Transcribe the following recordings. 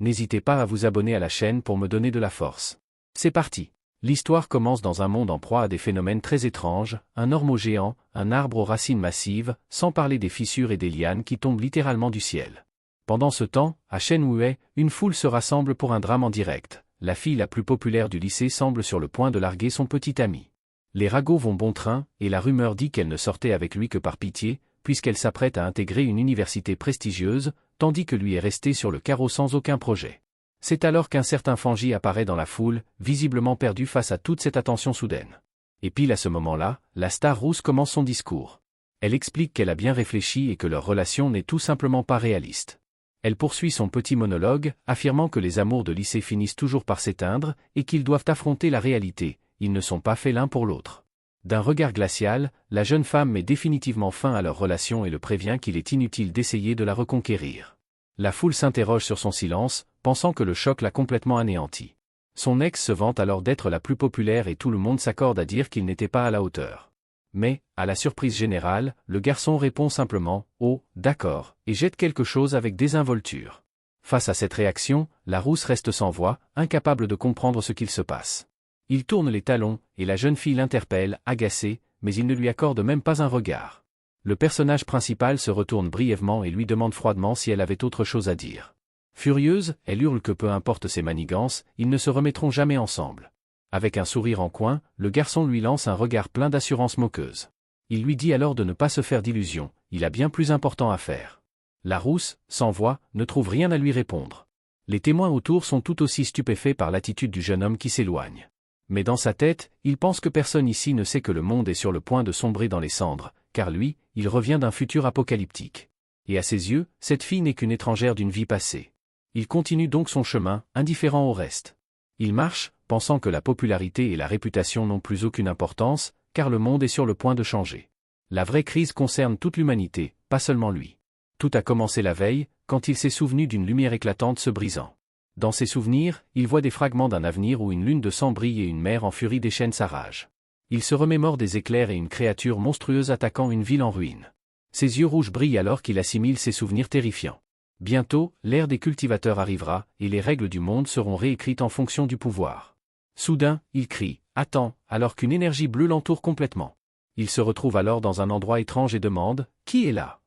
N'hésitez pas à vous abonner à la chaîne pour me donner de la force. C'est parti. L'histoire commence dans un monde en proie à des phénomènes très étranges, un ormeau géant, un arbre aux racines massives, sans parler des fissures et des lianes qui tombent littéralement du ciel. Pendant ce temps, à Shenhue, une foule se rassemble pour un drame en direct. La fille la plus populaire du lycée semble sur le point de larguer son petit ami. Les ragots vont bon train, et la rumeur dit qu'elle ne sortait avec lui que par pitié, puisqu'elle s'apprête à intégrer une université prestigieuse, tandis que lui est resté sur le carreau sans aucun projet. C'est alors qu'un certain Fanji apparaît dans la foule, visiblement perdu face à toute cette attention soudaine. Et pile à ce moment-là, la star rousse commence son discours. Elle explique qu'elle a bien réfléchi et que leur relation n'est tout simplement pas réaliste. Elle poursuit son petit monologue, affirmant que les amours de lycée finissent toujours par s'éteindre, et qu'ils doivent affronter la réalité, ils ne sont pas faits l'un pour l'autre. D'un regard glacial, la jeune femme met définitivement fin à leur relation et le prévient qu'il est inutile d'essayer de la reconquérir. La foule s'interroge sur son silence, pensant que le choc l'a complètement anéanti. Son ex se vante alors d'être la plus populaire et tout le monde s'accorde à dire qu'il n'était pas à la hauteur. Mais, à la surprise générale, le garçon répond simplement « Oh, d'accord » et jette quelque chose avec désinvolture. Face à cette réaction, la rousse reste sans voix, incapable de comprendre ce qu'il se passe. Il tourne les talons, et la jeune fille l'interpelle, agacée, mais il ne lui accorde même pas un regard. Le personnage principal se retourne brièvement et lui demande froidement si elle avait autre chose à dire. Furieuse, elle hurle que peu importe ses manigances, ils ne se remettront jamais ensemble. Avec un sourire en coin, le garçon lui lance un regard plein d'assurance moqueuse. Il lui dit alors de ne pas se faire d'illusions, il a bien plus important à faire. La rousse, sans voix, ne trouve rien à lui répondre. Les témoins autour sont tout aussi stupéfaits par l'attitude du jeune homme qui s'éloigne. Mais dans sa tête, il pense que personne ici ne sait que le monde est sur le point de sombrer dans les cendres, car lui, il revient d'un futur apocalyptique. Et à ses yeux, cette fille n'est qu'une étrangère d'une vie passée. Il continue donc son chemin, indifférent au reste. Il marche, pensant que la popularité et la réputation n'ont plus aucune importance, car le monde est sur le point de changer. La vraie crise concerne toute l'humanité, pas seulement lui. Tout a commencé la veille, quand il s'est souvenu d'une lumière éclatante se brisant. Dans ses souvenirs, il voit des fragments d'un avenir où une lune de sang brille et une mer en furie déchaîne sa rage. Il se remémore des éclairs et une créature monstrueuse attaquant une ville en ruine. Ses yeux rouges brillent alors qu'il assimile ces souvenirs terrifiants. Bientôt, l'ère des cultivateurs arrivera, et les règles du monde seront réécrites en fonction du pouvoir. Soudain, il crie « Attends !» alors qu'une énergie bleue l'entoure complètement. Il se retrouve alors dans un endroit étrange et demande « Qui est là ?»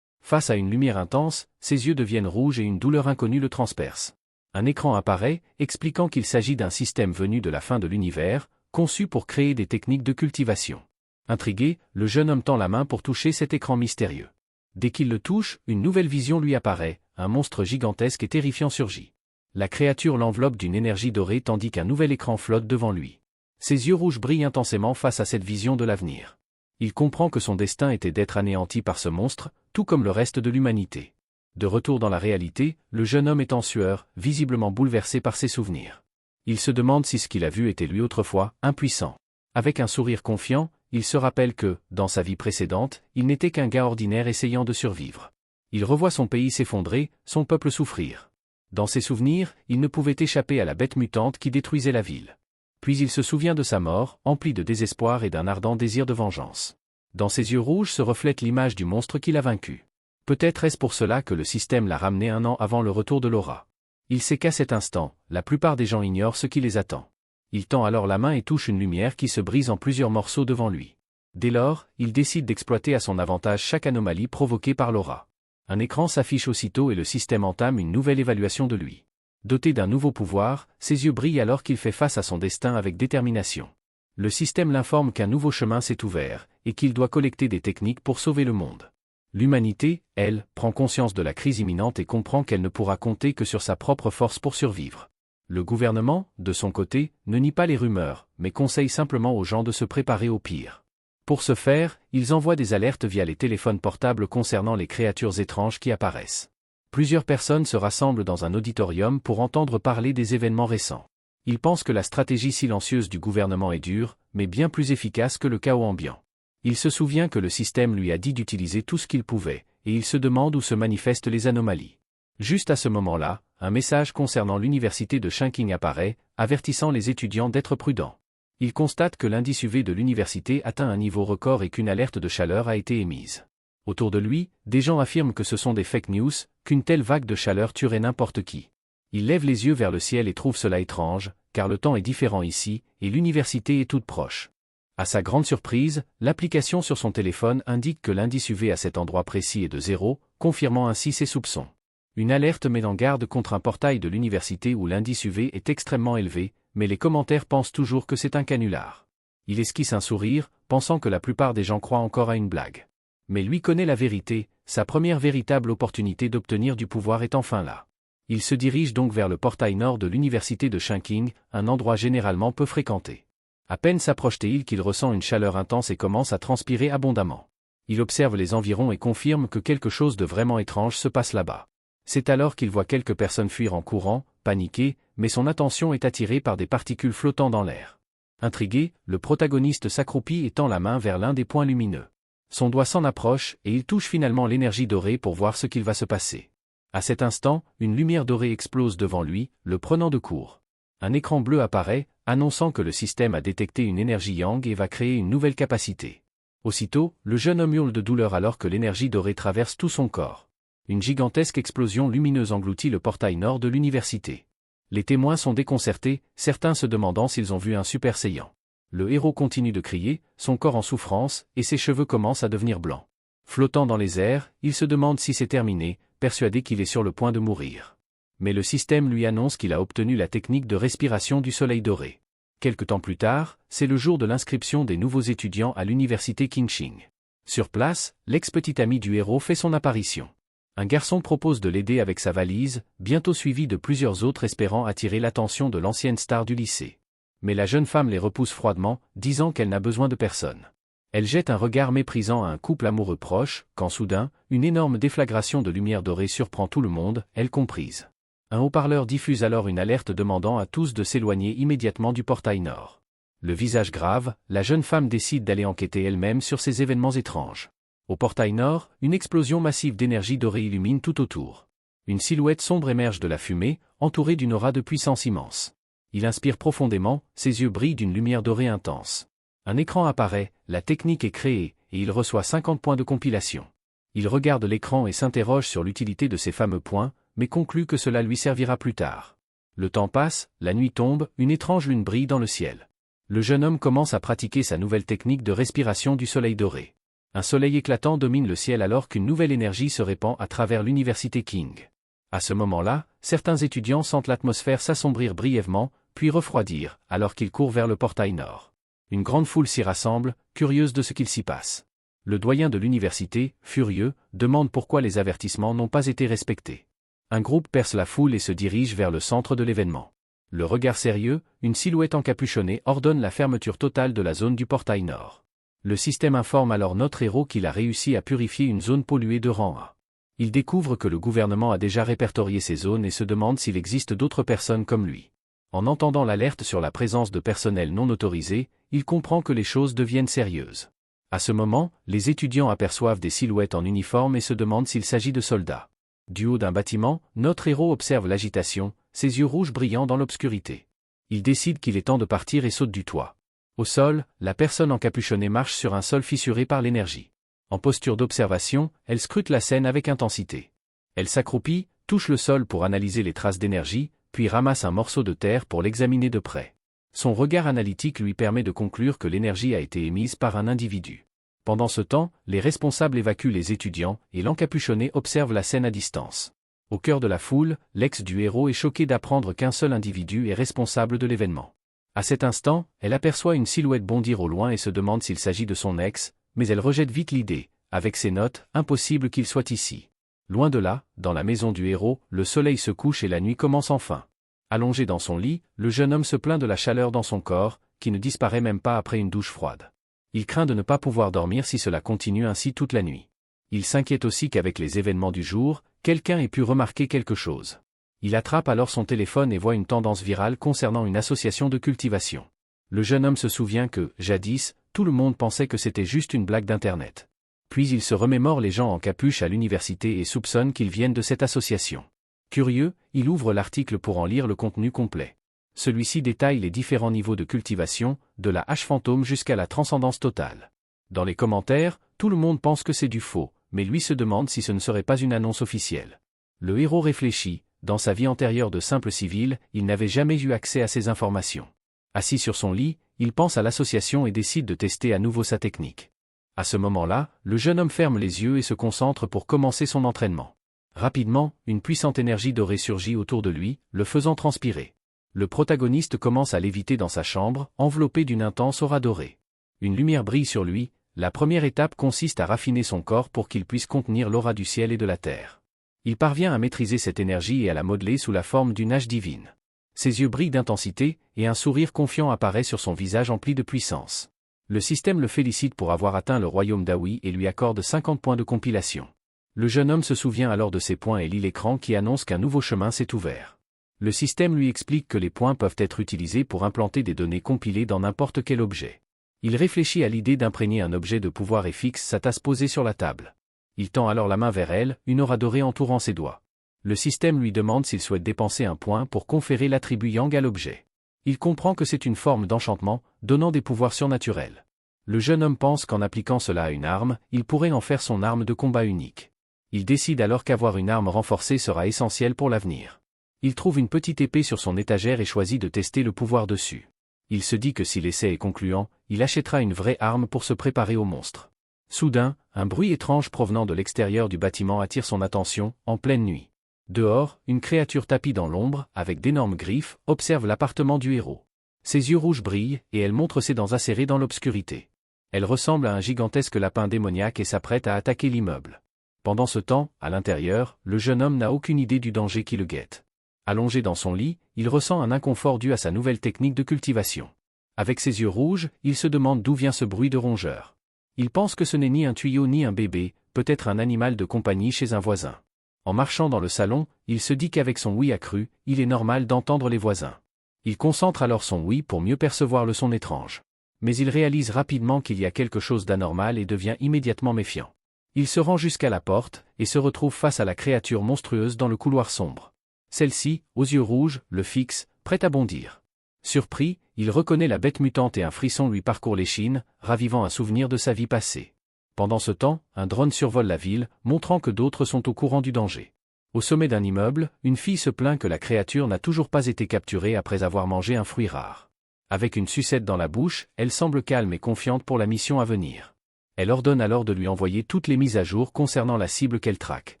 Face à une lumière intense, ses yeux deviennent rouges et une douleur inconnue le transperce. Un écran apparaît, expliquant qu'il s'agit d'un système venu de la fin de l'univers, conçu pour créer des techniques de cultivation. Intrigué, le jeune homme tend la main pour toucher cet écran mystérieux. Dès qu'il le touche, une nouvelle vision lui apparaît, un monstre gigantesque et terrifiant surgit. La créature l'enveloppe d'une énergie dorée tandis qu'un nouvel écran flotte devant lui. Ses yeux rouges brillent intensément face à cette vision de l'avenir. Il comprend que son destin était d'être anéanti par ce monstre, tout comme le reste de l'humanité. De retour dans la réalité, le jeune homme est en sueur, visiblement bouleversé par ses souvenirs. Il se demande si ce qu'il a vu était lui autrefois, impuissant. Avec un sourire confiant, il se rappelle que, dans sa vie précédente, il n'était qu'un gars ordinaire essayant de survivre. Il revoit son pays s'effondrer, son peuple souffrir. Dans ses souvenirs, il ne pouvait échapper à la bête mutante qui détruisait la ville. Puis il se souvient de sa mort, empli de désespoir et d'un ardent désir de vengeance. Dans ses yeux rouges se reflète l'image du monstre qu'il a vaincu. Peut-être est-ce pour cela que le système l'a ramené un an avant le retour de Laura. Il sait qu'à cet instant, la plupart des gens ignorent ce qui les attend. Il tend alors la main et touche une lumière qui se brise en plusieurs morceaux devant lui. Dès lors, il décide d'exploiter à son avantage chaque anomalie provoquée par Laura. Un écran s'affiche aussitôt et le système entame une nouvelle évaluation de lui. Doté d'un nouveau pouvoir, ses yeux brillent alors qu'il fait face à son destin avec détermination. Le système l'informe qu'un nouveau chemin s'est ouvert, et qu'il doit collecter des techniques pour sauver le monde. L'humanité, elle, prend conscience de la crise imminente et comprend qu'elle ne pourra compter que sur sa propre force pour survivre. Le gouvernement, de son côté, ne nie pas les rumeurs, mais conseille simplement aux gens de se préparer au pire. Pour ce faire, ils envoient des alertes via les téléphones portables concernant les créatures étranges qui apparaissent. Plusieurs personnes se rassemblent dans un auditorium pour entendre parler des événements récents. Ils pensent que la stratégie silencieuse du gouvernement est dure, mais bien plus efficace que le chaos ambiant. Il se souvient que le système lui a dit d'utiliser tout ce qu'il pouvait, et il se demande où se manifestent les anomalies. Juste à ce moment-là, un message concernant l'université de Shanking apparaît, avertissant les étudiants d'être prudents. Il constate que l'indice UV de l'université atteint un niveau record et qu'une alerte de chaleur a été émise. Autour de lui, des gens affirment que ce sont des fake news, qu'une telle vague de chaleur tuerait n'importe qui. Il lève les yeux vers le ciel et trouve cela étrange, car le temps est différent ici, et l'université est toute proche. À sa grande surprise, l'application sur son téléphone indique que l'indice UV à cet endroit précis est de 0, confirmant ainsi ses soupçons. Une alerte met en garde contre un portail de l'université où l'indice UV est extrêmement élevé, mais les commentaires pensent toujours que c'est un canular. Il esquisse un sourire, pensant que la plupart des gens croient encore à une blague. Mais lui connaît la vérité, sa première véritable opportunité d'obtenir du pouvoir est enfin là. Il se dirige donc vers le portail nord de l'université de Chungking, un endroit généralement peu fréquenté. À peine s'approche-t-il qu'il ressent une chaleur intense et commence à transpirer abondamment. Il observe les environs et confirme que quelque chose de vraiment étrange se passe là-bas. C'est alors qu'il voit quelques personnes fuir en courant, paniquées, mais son attention est attirée par des particules flottant dans l'air. Intrigué, le protagoniste s'accroupit et tend la main vers l'un des points lumineux. Son doigt s'en approche et il touche finalement l'énergie dorée pour voir ce qu'il va se passer. À cet instant, une lumière dorée explose devant lui, le prenant de court. Un écran bleu apparaît, annonçant que le système a détecté une énergie yang et va créer une nouvelle capacité. Aussitôt, le jeune homme hurle de douleur alors que l'énergie dorée traverse tout son corps. Une gigantesque explosion lumineuse engloutit le portail nord de l'université. Les témoins sont déconcertés, certains se demandant s'ils ont vu un Super Saiyan. Le héros continue de crier, son corps en souffrance, et ses cheveux commencent à devenir blancs. Flottant dans les airs, il se demande si c'est terminé, persuadé qu'il est sur le point de mourir. Mais le système lui annonce qu'il a obtenu la technique de respiration du soleil doré. Quelque temps plus tard, c'est le jour de l'inscription des nouveaux étudiants à l'université Qingqing. Sur place, l'ex-petit ami du héros fait son apparition. Un garçon propose de l'aider avec sa valise, bientôt suivi de plusieurs autres espérant attirer l'attention de l'ancienne star du lycée. Mais la jeune femme les repousse froidement, disant qu'elle n'a besoin de personne. Elle jette un regard méprisant à un couple amoureux proche, quand soudain, une énorme déflagration de lumière dorée surprend tout le monde, elle comprise. Un haut-parleur diffuse alors une alerte demandant à tous de s'éloigner immédiatement du portail nord. Le visage grave, la jeune femme décide d'aller enquêter elle-même sur ces événements étranges. Au portail nord, une explosion massive d'énergie dorée illumine tout autour. Une silhouette sombre émerge de la fumée, entourée d'une aura de puissance immense. Il inspire profondément, ses yeux brillent d'une lumière dorée intense. Un écran apparaît, la technique est créée, et il reçoit 50 points de compilation. Il regarde l'écran et s'interroge sur l'utilité de ces fameux points, mais conclut que cela lui servira plus tard. Le temps passe, la nuit tombe, une étrange lune brille dans le ciel. Le jeune homme commence à pratiquer sa nouvelle technique de respiration du soleil doré. Un soleil éclatant domine le ciel alors qu'une nouvelle énergie se répand à travers l'université King. À ce moment-là, certains étudiants sentent l'atmosphère s'assombrir brièvement, puis refroidir, alors qu'ils courent vers le portail nord. Une grande foule s'y rassemble, curieuse de ce qu'il s'y passe. Le doyen de l'université, furieux, demande pourquoi les avertissements n'ont pas été respectés. Un groupe perce la foule et se dirige vers le centre de l'événement. Le regard sérieux, une silhouette encapuchonnée ordonne la fermeture totale de la zone du portail nord. Le système informe alors notre héros qu'il a réussi à purifier une zone polluée de rang A. Il découvre que le gouvernement a déjà répertorié ces zones et se demande s'il existe d'autres personnes comme lui. En entendant l'alerte sur la présence de personnel non autorisé, il comprend que les choses deviennent sérieuses. À ce moment, les étudiants aperçoivent des silhouettes en uniforme et se demandent s'il s'agit de soldats. Du haut d'un bâtiment, notre héros observe l'agitation, ses yeux rouges brillant dans l'obscurité. Il décide qu'il est temps de partir et saute du toit. Au sol, la personne encapuchonnée marche sur un sol fissuré par l'énergie. En posture d'observation, elle scrute la scène avec intensité. Elle s'accroupit, touche le sol pour analyser les traces d'énergie, puis ramasse un morceau de terre pour l'examiner de près. Son regard analytique lui permet de conclure que l'énergie a été émise par un individu. Pendant ce temps, les responsables évacuent les étudiants et l'encapuchonné observe la scène à distance. Au cœur de la foule, l'ex du héros est choqué d'apprendre qu'un seul individu est responsable de l'événement. À cet instant, elle aperçoit une silhouette bondir au loin et se demande s'il s'agit de son ex, mais elle rejette vite l'idée. Avec ses notes, impossible qu'il soit ici. Loin de là, dans la maison du héros, le soleil se couche et la nuit commence enfin. Allongé dans son lit, le jeune homme se plaint de la chaleur dans son corps, qui ne disparaît même pas après une douche froide. Il craint de ne pas pouvoir dormir si cela continue ainsi toute la nuit. Il s'inquiète aussi qu'avec les événements du jour, quelqu'un ait pu remarquer quelque chose. Il attrape alors son téléphone et voit une tendance virale concernant une association de cultivation. Le jeune homme se souvient que, jadis, tout le monde pensait que c'était juste une blague d'Internet. Puis il se remémore les gens en capuche à l'université et soupçonne qu'ils viennent de cette association. Curieux, il ouvre l'article pour en lire le contenu complet. Celui-ci détaille les différents niveaux de cultivation, de la hache fantôme jusqu'à la transcendance totale. Dans les commentaires, tout le monde pense que c'est du faux, mais lui se demande si ce ne serait pas une annonce officielle. Le héros réfléchit, Dans sa vie antérieure de simple civil, il n'avait jamais eu accès à ces informations. Assis sur son lit, il pense à l'association et décide de tester à nouveau sa technique. À ce moment-là, le jeune homme ferme les yeux et se concentre pour commencer son entraînement. Rapidement, une puissante énergie dorée surgit autour de lui, le faisant transpirer. Le protagoniste commence à léviter dans sa chambre, enveloppé d'une intense aura dorée. Une lumière brille sur lui, la première étape consiste à raffiner son corps pour qu'il puisse contenir l'aura du ciel et de la terre. Il parvient à maîtriser cette énergie et à la modeler sous la forme d'une hache divine. Ses yeux brillent d'intensité, et un sourire confiant apparaît sur son visage empli de puissance. Le système le félicite pour avoir atteint le royaume d'Aoi et lui accorde 50 points de compilation. Le jeune homme se souvient alors de ces points et lit l'écran qui annonce qu'un nouveau chemin s'est ouvert. Le système lui explique que les points peuvent être utilisés pour implanter des données compilées dans n'importe quel objet. Il réfléchit à l'idée d'imprégner un objet de pouvoir et fixe sa tasse posée sur la table. Il tend alors la main vers elle, une aura dorée entourant ses doigts. Le système lui demande s'il souhaite dépenser un point pour conférer l'attribut Yang à l'objet. Il comprend que c'est une forme d'enchantement, donnant des pouvoirs surnaturels. Le jeune homme pense qu'en appliquant cela à une arme, il pourrait en faire son arme de combat unique. Il décide alors qu'avoir une arme renforcée sera essentiel pour l'avenir. Il trouve une petite épée sur son étagère et choisit de tester le pouvoir dessus. Il se dit que si l'essai est concluant, il achètera une vraie arme pour se préparer au monstre. Soudain, un bruit étrange provenant de l'extérieur du bâtiment attire son attention, en pleine nuit. Dehors, une créature tapie dans l'ombre, avec d'énormes griffes, observe l'appartement du héros. Ses yeux rouges brillent, et elle montre ses dents acérées dans l'obscurité. Elle ressemble à un gigantesque lapin démoniaque et s'apprête à attaquer l'immeuble. Pendant ce temps, à l'intérieur, le jeune homme n'a aucune idée du danger qui le guette. Allongé dans son lit, il ressent un inconfort dû à sa nouvelle technique de cultivation. Avec ses yeux rouges, il se demande d'où vient ce bruit de rongeur. Il pense que ce n'est ni un tuyau ni un bébé, peut-être un animal de compagnie chez un voisin. En marchant dans le salon, il se dit qu'avec son oui accru, il est normal d'entendre les voisins. Il concentre alors son oui pour mieux percevoir le son étrange. Mais il réalise rapidement qu'il y a quelque chose d'anormal et devient immédiatement méfiant. Il se rend jusqu'à la porte, et se retrouve face à la créature monstrueuse dans le couloir sombre. Celle-ci, aux yeux rouges, le fixe, prête à bondir. Surpris, il reconnaît la bête mutante et un frisson lui parcourt l'échine, ravivant un souvenir de sa vie passée. Pendant ce temps, un drone survole la ville, montrant que d'autres sont au courant du danger. Au sommet d'un immeuble, une fille se plaint que la créature n'a toujours pas été capturée après avoir mangé un fruit rare. Avec une sucette dans la bouche, elle semble calme et confiante pour la mission à venir. Elle ordonne alors de lui envoyer toutes les mises à jour concernant la cible qu'elle traque.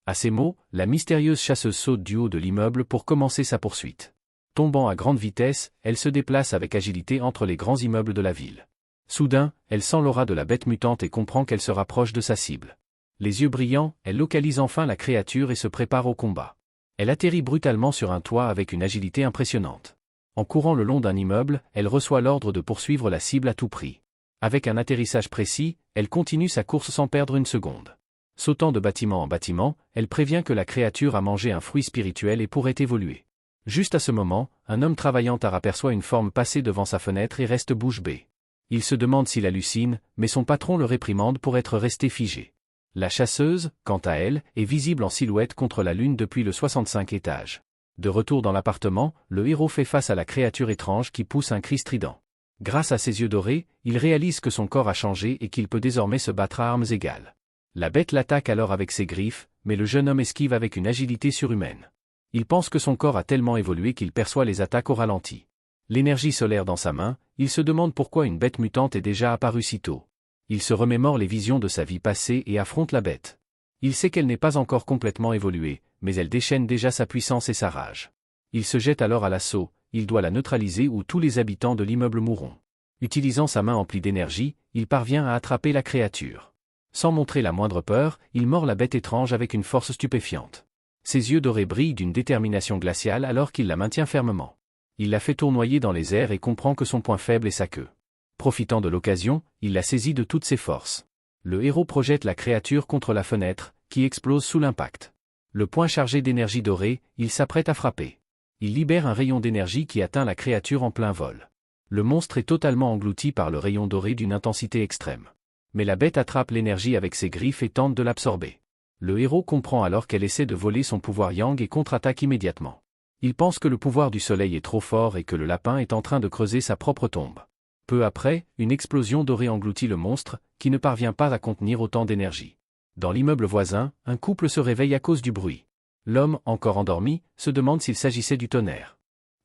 À ces mots, la mystérieuse chasseuse saute du haut de l'immeuble pour commencer sa poursuite. Tombant à grande vitesse, elle se déplace avec agilité entre les grands immeubles de la ville. Soudain, elle sent l'aura de la bête mutante et comprend qu'elle se rapproche de sa cible. Les yeux brillants, elle localise enfin la créature et se prépare au combat. Elle atterrit brutalement sur un toit avec une agilité impressionnante. En courant le long d'un immeuble, elle reçoit l'ordre de poursuivre la cible à tout prix. Avec un atterrissage précis, elle continue sa course sans perdre une seconde. Sautant de bâtiment en bâtiment, elle prévient que la créature a mangé un fruit spirituel et pourrait évoluer. Juste à ce moment, un homme travaillant aperçoit une forme passer devant sa fenêtre et reste bouche bée. Il se demande s'il hallucine, mais son patron le réprimande pour être resté figé. La chasseuse, quant à elle, est visible en silhouette contre la lune depuis le 65 étage. De retour dans l'appartement, le héros fait face à la créature étrange qui pousse un cri strident. Grâce à ses yeux dorés, il réalise que son corps a changé et qu'il peut désormais se battre à armes égales. La bête l'attaque alors avec ses griffes, mais le jeune homme esquive avec une agilité surhumaine. Il pense que son corps a tellement évolué qu'il perçoit les attaques au ralenti. L'énergie solaire dans sa main, il se demande pourquoi une bête mutante est déjà apparue si tôt. Il se remémore les visions de sa vie passée et affronte la bête. Il sait qu'elle n'est pas encore complètement évoluée, mais elle déchaîne déjà sa puissance et sa rage. Il se jette alors à l'assaut, il doit la neutraliser ou tous les habitants de l'immeuble mourront. Utilisant sa main emplie d'énergie, il parvient à attraper la créature. Sans montrer la moindre peur, il mord la bête étrange avec une force stupéfiante. Ses yeux dorés brillent d'une détermination glaciale alors qu'il la maintient fermement. Il la fait tournoyer dans les airs et comprend que son point faible est sa queue. Profitant de l'occasion, il la saisit de toutes ses forces. Le héros projette la créature contre la fenêtre, qui explose sous l'impact. Le poing chargé d'énergie dorée, il s'apprête à frapper. Il libère un rayon d'énergie qui atteint la créature en plein vol. Le monstre est totalement englouti par le rayon doré d'une intensité extrême. Mais la bête attrape l'énergie avec ses griffes et tente de l'absorber. Le héros comprend alors qu'elle essaie de voler son pouvoir Yang et contre-attaque immédiatement. Il pense que le pouvoir du soleil est trop fort et que le lapin est en train de creuser sa propre tombe. Peu après, une explosion dorée engloutit le monstre, qui ne parvient pas à contenir autant d'énergie. Dans l'immeuble voisin, un couple se réveille à cause du bruit. L'homme, encore endormi, se demande s'il s'agissait du tonnerre.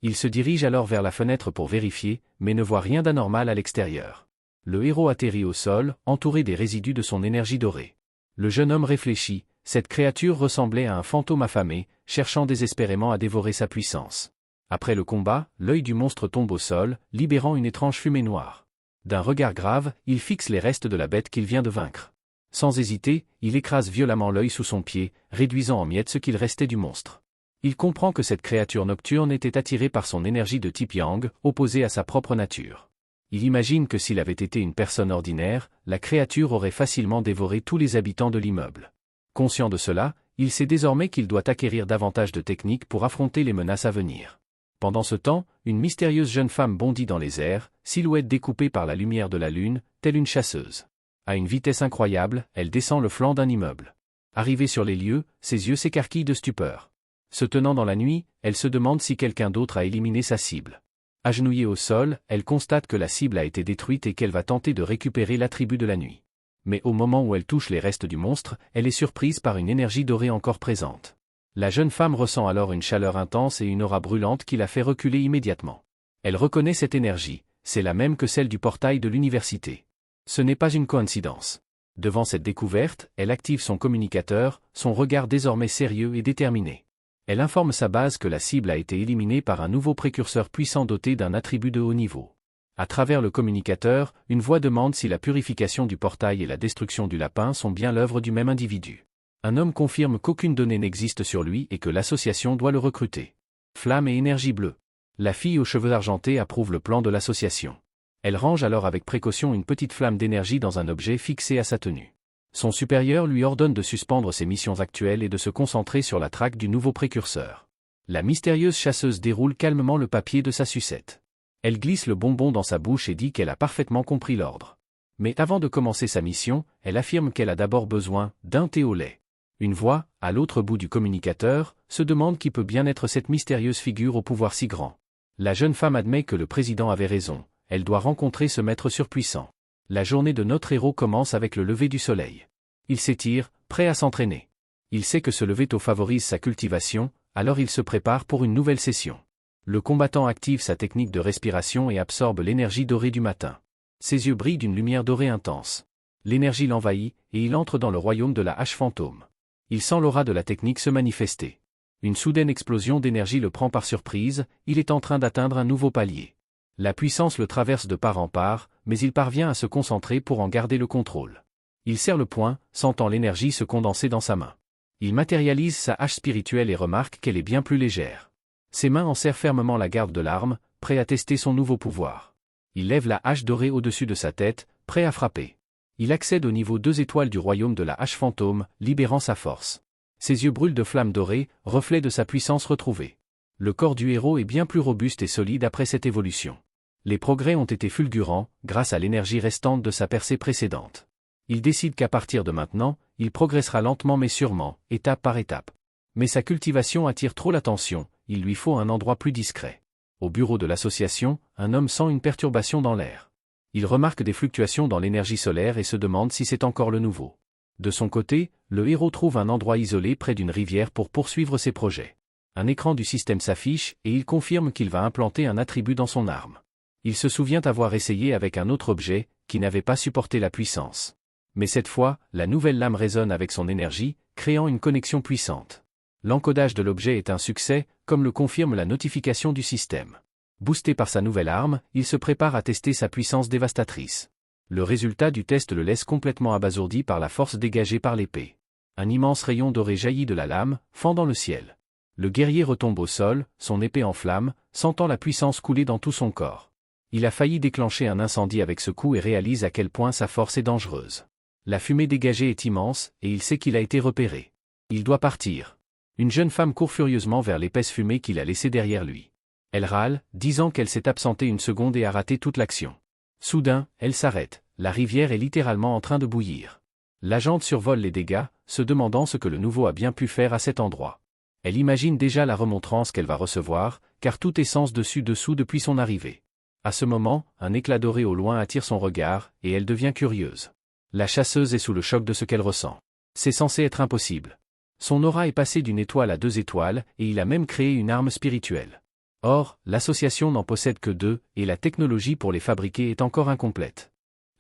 Il se dirige alors vers la fenêtre pour vérifier, mais ne voit rien d'anormal à l'extérieur. Le héros atterrit au sol, entouré des résidus de son énergie dorée. Le jeune homme réfléchit, cette créature ressemblait à un fantôme affamé, cherchant désespérément à dévorer sa puissance. Après le combat, l'œil du monstre tombe au sol, libérant une étrange fumée noire. D'un regard grave, il fixe les restes de la bête qu'il vient de vaincre. Sans hésiter, il écrase violemment l'œil sous son pied, réduisant en miettes ce qu'il restait du monstre. Il comprend que cette créature nocturne était attirée par son énergie de type Yang, opposée à sa propre nature. Il imagine que s'il avait été une personne ordinaire, la créature aurait facilement dévoré tous les habitants de l'immeuble. Conscient de cela, il sait désormais qu'il doit acquérir davantage de techniques pour affronter les menaces à venir. Pendant ce temps, une mystérieuse jeune femme bondit dans les airs, silhouette découpée par la lumière de la lune, telle une chasseuse. À une vitesse incroyable, elle descend le flanc d'un immeuble. Arrivée sur les lieux, ses yeux s'écarquillent de stupeur. Se tenant dans la nuit, elle se demande si quelqu'un d'autre a éliminé sa cible. Agenouillée au sol, elle constate que la cible a été détruite et qu'elle va tenter de récupérer l'attribut de la nuit. Mais au moment où elle touche les restes du monstre, elle est surprise par une énergie dorée encore présente. La jeune femme ressent alors une chaleur intense et une aura brûlante qui la fait reculer immédiatement. Elle reconnaît cette énergie, c'est la même que celle du portail de l'université. Ce n'est pas une coïncidence. Devant cette découverte, elle active son communicateur, son regard désormais sérieux et déterminé. Elle informe sa base que la cible a été éliminée par un nouveau précurseur puissant doté d'un attribut de haut niveau. À travers le communicateur, une voix demande si la purification du portail et la destruction du lapin sont bien l'œuvre du même individu. Un homme confirme qu'aucune donnée n'existe sur lui et que l'association doit le recruter. Flamme et énergie bleue. La fille aux cheveux argentés approuve le plan de l'association. Elle range alors avec précaution une petite flamme d'énergie dans un objet fixé à sa tenue. Son supérieur lui ordonne de suspendre ses missions actuelles et de se concentrer sur la traque du nouveau précurseur. La mystérieuse chasseuse déroule calmement le papier de sa sucette. Elle glisse le bonbon dans sa bouche et dit qu'elle a parfaitement compris l'ordre. Mais avant de commencer sa mission, elle affirme qu'elle a d'abord besoin d'un thé au lait. Une voix, à l'autre bout du communicateur, se demande qui peut bien être cette mystérieuse figure au pouvoir si grand. La jeune femme admet que le président avait raison, elle doit rencontrer ce maître surpuissant. La journée de notre héros commence avec le lever du soleil. Il s'étire, prêt à s'entraîner. Il sait que ce lever tôt favorise sa cultivation, alors il se prépare pour une nouvelle session. Le combattant active sa technique de respiration et absorbe l'énergie dorée du matin. Ses yeux brillent d'une lumière dorée intense. L'énergie l'envahit, et il entre dans le royaume de la hache fantôme. Il sent l'aura de la technique se manifester. Une soudaine explosion d'énergie le prend par surprise, il est en train d'atteindre un nouveau palier. La puissance le traverse de part en part, mais il parvient à se concentrer pour en garder le contrôle. Il serre le poing, sentant l'énergie se condenser dans sa main. Il matérialise sa hache spirituelle et remarque qu'elle est bien plus légère. Ses mains enserrent fermement la garde de l'arme, prêt à tester son nouveau pouvoir. Il lève la hache dorée au-dessus de sa tête, prêt à frapper. Il accède au niveau 2 étoiles du royaume de la hache fantôme, libérant sa force. Ses yeux brûlent de flammes dorées, reflet de sa puissance retrouvée. Le corps du héros est bien plus robuste et solide après cette évolution. Les progrès ont été fulgurants, grâce à l'énergie restante de sa percée précédente. Il décide qu'à partir de maintenant, il progressera lentement mais sûrement, étape par étape. Mais sa cultivation attire trop l'attention, il lui faut un endroit plus discret. Au bureau de l'association, un homme sent une perturbation dans l'air. Il remarque des fluctuations dans l'énergie solaire et se demande si c'est encore le nouveau. De son côté, le héros trouve un endroit isolé près d'une rivière pour poursuivre ses projets. Un écran du système s'affiche et il confirme qu'il va implanter un attribut dans son arme. Il se souvient avoir essayé avec un autre objet, qui n'avait pas supporté la puissance. Mais cette fois, la nouvelle lame résonne avec son énergie, créant une connexion puissante. L'encodage de l'objet est un succès, comme le confirme la notification du système. Boosté par sa nouvelle arme, il se prépare à tester sa puissance dévastatrice. Le résultat du test le laisse complètement abasourdi par la force dégagée par l'épée. Un immense rayon doré jaillit de la lame, fendant le ciel. Le guerrier retombe au sol, son épée en flammes, sentant la puissance couler dans tout son corps. Il a failli déclencher un incendie avec ce coup et réalise à quel point sa force est dangereuse. La fumée dégagée est immense, et il sait qu'il a été repéré. Il doit partir. Une jeune femme court furieusement vers l'épaisse fumée qu'il a laissée derrière lui. Elle râle, disant qu'elle s'est absentée une seconde et a raté toute l'action. Soudain, elle s'arrête, la rivière est littéralement en train de bouillir. L'agente survole les dégâts, se demandant ce que le nouveau a bien pu faire à cet endroit. Elle imagine déjà la remontrance qu'elle va recevoir, car tout est sens dessus-dessous depuis son arrivée. À ce moment, un éclat doré au loin attire son regard, et elle devient curieuse. La chasseuse est sous le choc de ce qu'elle ressent. C'est censé être impossible. Son aura est passée d'une étoile à 2 étoiles, et il a même créé une arme spirituelle. Or, l'association n'en possède que 2, et la technologie pour les fabriquer est encore incomplète.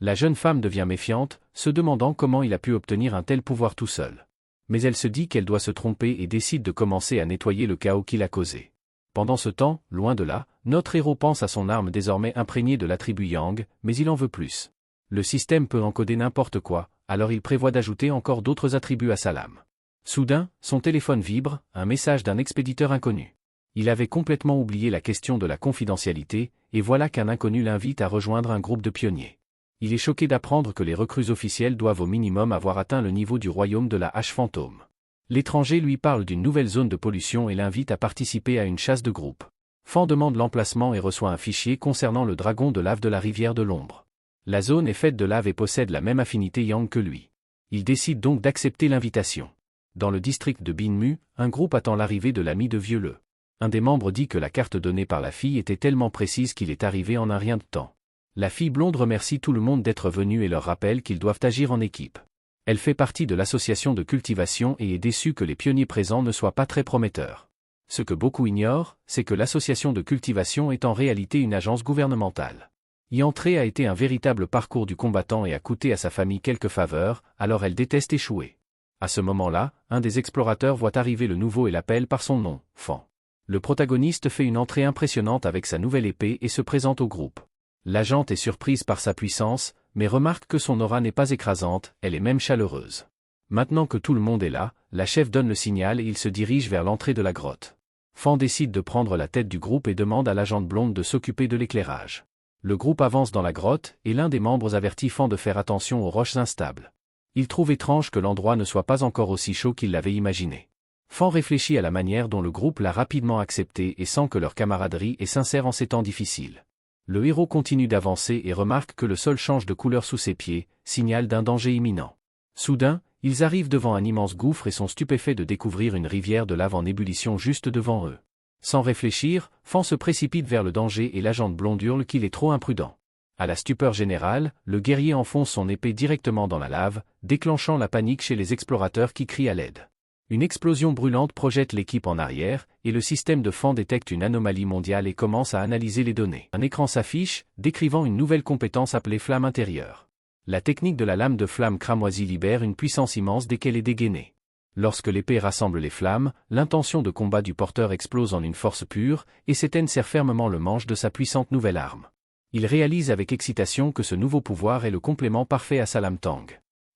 La jeune femme devient méfiante, se demandant comment il a pu obtenir un tel pouvoir tout seul. Mais elle se dit qu'elle doit se tromper et décide de commencer à nettoyer le chaos qu'il a causé. Pendant ce temps, loin de là, notre héros pense à son arme désormais imprégnée de l'attribut Yang, mais il en veut plus. Le système peut encoder n'importe quoi, alors il prévoit d'ajouter encore d'autres attributs à sa lame. Soudain, son téléphone vibre, un message d'un expéditeur inconnu. Il avait complètement oublié la question de la confidentialité, et voilà qu'un inconnu l'invite à rejoindre un groupe de pionniers. Il est choqué d'apprendre que les recrues officielles doivent au minimum avoir atteint le niveau du royaume de la hache fantôme. L'étranger lui parle d'une nouvelle zone de pollution et l'invite à participer à une chasse de groupe. Fan demande l'emplacement et reçoit un fichier concernant le dragon de lave de la rivière de l'ombre. La zone est faite de lave et possède la même affinité Yang que lui. Il décide donc d'accepter l'invitation. Dans le district de Binmu, un groupe attend l'arrivée de l'ami de Vieux-le. Un des membres dit que la carte donnée par la fille était tellement précise qu'il est arrivé en un rien de temps. La fille blonde remercie tout le monde d'être venu et leur rappelle qu'ils doivent agir en équipe. Elle fait partie de l'association de cultivation et est déçue que les pionniers présents ne soient pas très prometteurs. Ce que beaucoup ignorent, c'est que l'association de cultivation est en réalité une agence gouvernementale. Y entrer a été un véritable parcours du combattant et a coûté à sa famille quelques faveurs, alors elle déteste échouer. À ce moment-là, un des explorateurs voit arriver le nouveau et l'appelle par son nom, Fan. Le protagoniste fait une entrée impressionnante avec sa nouvelle épée et se présente au groupe. L'agente est surprise par sa puissance, mais remarque que son aura n'est pas écrasante, elle est même chaleureuse. Maintenant que tout le monde est là, la chef donne le signal et il se dirige vers l'entrée de la grotte. Fan décide de prendre la tête du groupe et demande à l'agente blonde de s'occuper de l'éclairage. Le groupe avance dans la grotte, et l'un des membres avertit Fan de faire attention aux roches instables. Il trouve étrange que l'endroit ne soit pas encore aussi chaud qu'il l'avait imaginé. Fan réfléchit à la manière dont le groupe l'a rapidement accepté et sent que leur camaraderie est sincère en ces temps difficiles. Le héros continue d'avancer et remarque que le sol change de couleur sous ses pieds, signal d'un danger imminent. Soudain, ils arrivent devant un immense gouffre et sont stupéfaits de découvrir une rivière de lave en ébullition juste devant eux. Sans réfléchir, Fan se précipite vers le danger et l'agente blonde hurle qu'il est trop imprudent. À la stupeur générale, le guerrier enfonce son épée directement dans la lave, déclenchant la panique chez les explorateurs qui crient à l'aide. Une explosion brûlante projette l'équipe en arrière, et le système de Fan détecte une anomalie mondiale et commence à analyser les données. Un écran s'affiche, décrivant une nouvelle compétence appelée flamme intérieure. La technique de la lame de flamme cramoisie libère une puissance immense dès qu'elle est dégainée. Lorsque l'épée rassemble les flammes, l'intention de combat du porteur explose en une force pure, et Seten serre fermement le manche de sa puissante nouvelle arme. Il réalise avec excitation que ce nouveau pouvoir est le complément parfait à sa lame Tang.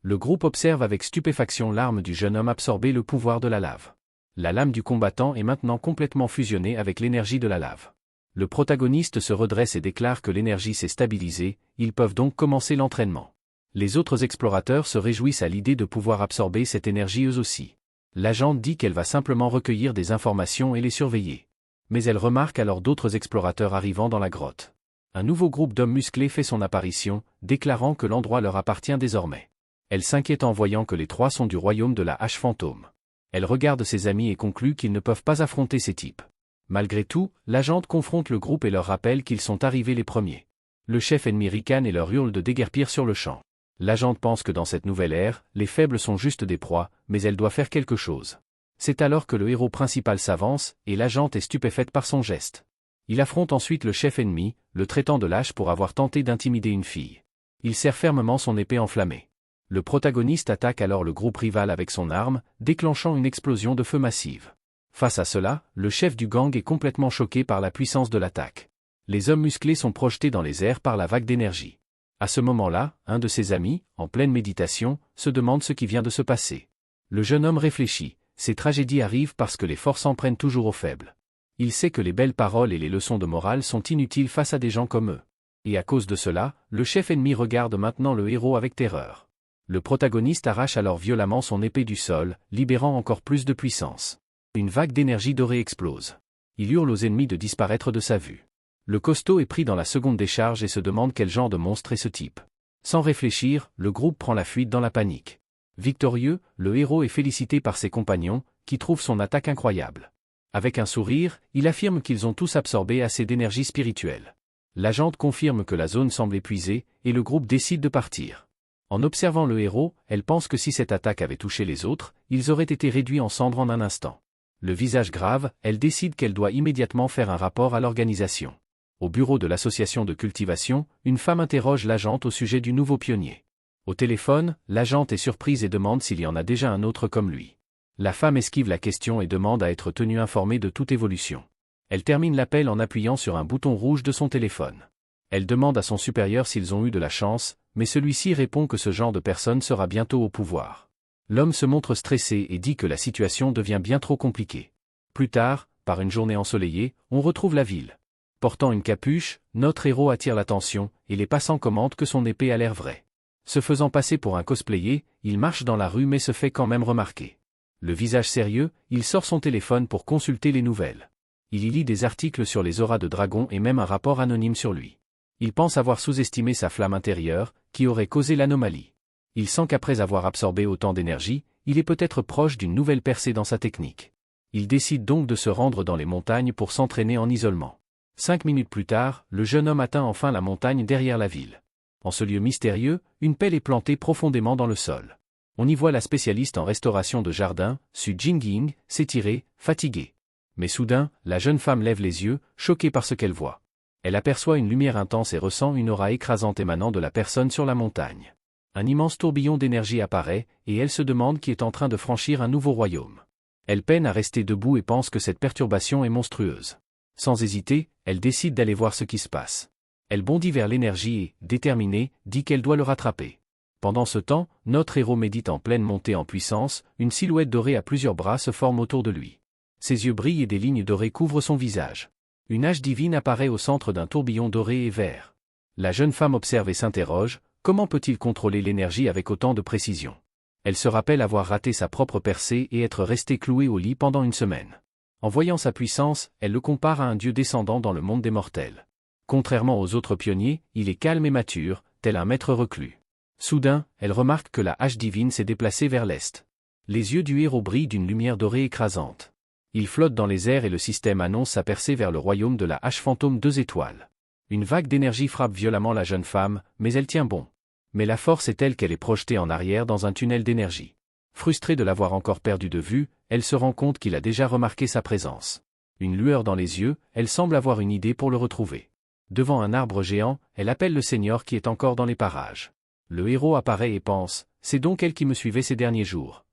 Le groupe observe avec stupéfaction l'arme du jeune homme absorber le pouvoir de la lave. La lame du combattant est maintenant complètement fusionnée avec l'énergie de la lave. Le protagoniste se redresse et déclare que l'énergie s'est stabilisée, ils peuvent donc commencer l'entraînement. Les autres explorateurs se réjouissent à l'idée de pouvoir absorber cette énergie eux aussi. L'agente dit qu'elle va simplement recueillir des informations et les surveiller. Mais elle remarque alors d'autres explorateurs arrivant dans la grotte. Un nouveau groupe d'hommes musclés fait son apparition, déclarant que l'endroit leur appartient désormais. Elle s'inquiète en voyant que les trois sont du royaume de la hache fantôme. Elle regarde ses amis et conclut qu'ils ne peuvent pas affronter ces types. Malgré tout, l'agente confronte le groupe et leur rappelle qu'ils sont arrivés les premiers. Le chef ennemi ricane et leur hurle de déguerpir sur le champ. L'agente pense que dans cette nouvelle ère, les faibles sont juste des proies, mais elle doit faire quelque chose. C'est alors que le héros principal s'avance, et l'agente est stupéfaite par son geste. Il affronte ensuite le chef ennemi, le traitant de lâche pour avoir tenté d'intimider une fille. Il serre fermement son épée enflammée. Le protagoniste attaque alors le groupe rival avec son arme, déclenchant une explosion de feu massive. Face à cela, le chef du gang est complètement choqué par la puissance de l'attaque. Les hommes musclés sont projetés dans les airs par la vague d'énergie. À ce moment-là, un de ses amis, en pleine méditation, se demande ce qui vient de se passer. Le jeune homme réfléchit, ces tragédies arrivent parce que les forts s'en prennent toujours aux faibles. Il sait que les belles paroles et les leçons de morale sont inutiles face à des gens comme eux. Et à cause de cela, le chef ennemi regarde maintenant le héros avec terreur. Le protagoniste arrache alors violemment son épée du sol, libérant encore plus de puissance. Une vague d'énergie dorée explose. Il hurle aux ennemis de disparaître de sa vue. Le costaud est pris dans la seconde décharge et se demande quel genre de monstre est ce type. Sans réfléchir, le groupe prend la fuite dans la panique. Victorieux, le héros est félicité par ses compagnons, qui trouvent son attaque incroyable. Avec un sourire, il affirme qu'ils ont tous absorbé assez d'énergie spirituelle. L'agente confirme que la zone semble épuisée, et le groupe décide de partir. En observant le héros, elle pense que si cette attaque avait touché les autres, ils auraient été réduits en cendres en un instant. Le visage grave, elle décide qu'elle doit immédiatement faire un rapport à l'organisation. Au bureau de l'association de cultivation, une femme interroge l'agente au sujet du nouveau pionnier. Au téléphone, l'agente est surprise et demande s'il y en a déjà un autre comme lui. La femme esquive la question et demande à être tenue informée de toute évolution. Elle termine l'appel en appuyant sur un bouton rouge de son téléphone. Elle demande à son supérieur s'ils ont eu de la chance, mais celui-ci répond que ce genre de personne sera bientôt au pouvoir. L'homme se montre stressé et dit que la situation devient bien trop compliquée. Plus tard, par une journée ensoleillée, on retrouve la ville. Portant une capuche, notre héros attire l'attention, et les passants commentent que son épée a l'air vraie. Se faisant passer pour un cosplayer, il marche dans la rue mais se fait quand même remarquer. Le visage sérieux, il sort son téléphone pour consulter les nouvelles. Il y lit des articles sur les auras de dragon et même un rapport anonyme sur lui. Il pense avoir sous-estimé sa flamme intérieure, qui aurait causé l'anomalie. Il sent qu'après avoir absorbé autant d'énergie, il est peut-être proche d'une nouvelle percée dans sa technique. Il décide donc de se rendre dans les montagnes pour s'entraîner en isolement. 5 minutes plus tard, le jeune homme atteint enfin la montagne derrière la ville. En ce lieu mystérieux, une pelle est plantée profondément dans le sol. On y voit la spécialiste en restauration de jardin, Su Jingying, s'étirer, fatiguée. Mais soudain, la jeune femme lève les yeux, choquée par ce qu'elle voit. Elle aperçoit une lumière intense et ressent une aura écrasante émanant de la personne sur la montagne. Un immense tourbillon d'énergie apparaît, et elle se demande qui est en train de franchir un nouveau royaume. Elle peine à rester debout et pense que cette perturbation est monstrueuse. Sans hésiter, elle décide d'aller voir ce qui se passe. Elle bondit vers l'énergie et, déterminée, dit qu'elle doit le rattraper. Pendant ce temps, notre héros médite en pleine montée en puissance, une silhouette dorée à plusieurs bras se forme autour de lui. Ses yeux brillent et des lignes dorées couvrent son visage. Une hache divine apparaît au centre d'un tourbillon doré et vert. La jeune femme observe et s'interroge, comment peut-il contrôler l'énergie avec autant de précision? Elle se rappelle avoir raté sa propre percée et être restée clouée au lit pendant une semaine. En voyant sa puissance, elle le compare à un dieu descendant dans le monde des mortels. Contrairement aux autres pionniers, il est calme et mature, tel un maître reclus. Soudain, elle remarque que la hache divine s'est déplacée vers l'est. Les yeux du héros brillent d'une lumière dorée écrasante. Il flotte dans les airs et le système annonce sa percée vers le royaume de la hache fantôme 2 étoiles. Une vague d'énergie frappe violemment la jeune femme, mais elle tient bon. Mais la force est telle qu'elle est projetée en arrière dans un tunnel d'énergie. Frustrée de l'avoir encore perdu de vue, elle se rend compte qu'il a déjà remarqué sa présence. Une lueur dans les yeux, elle semble avoir une idée pour le retrouver. Devant un arbre géant, elle appelle le seigneur qui est encore dans les parages. Le héros apparaît et pense, c'est donc elle qui me suivait ces derniers jours.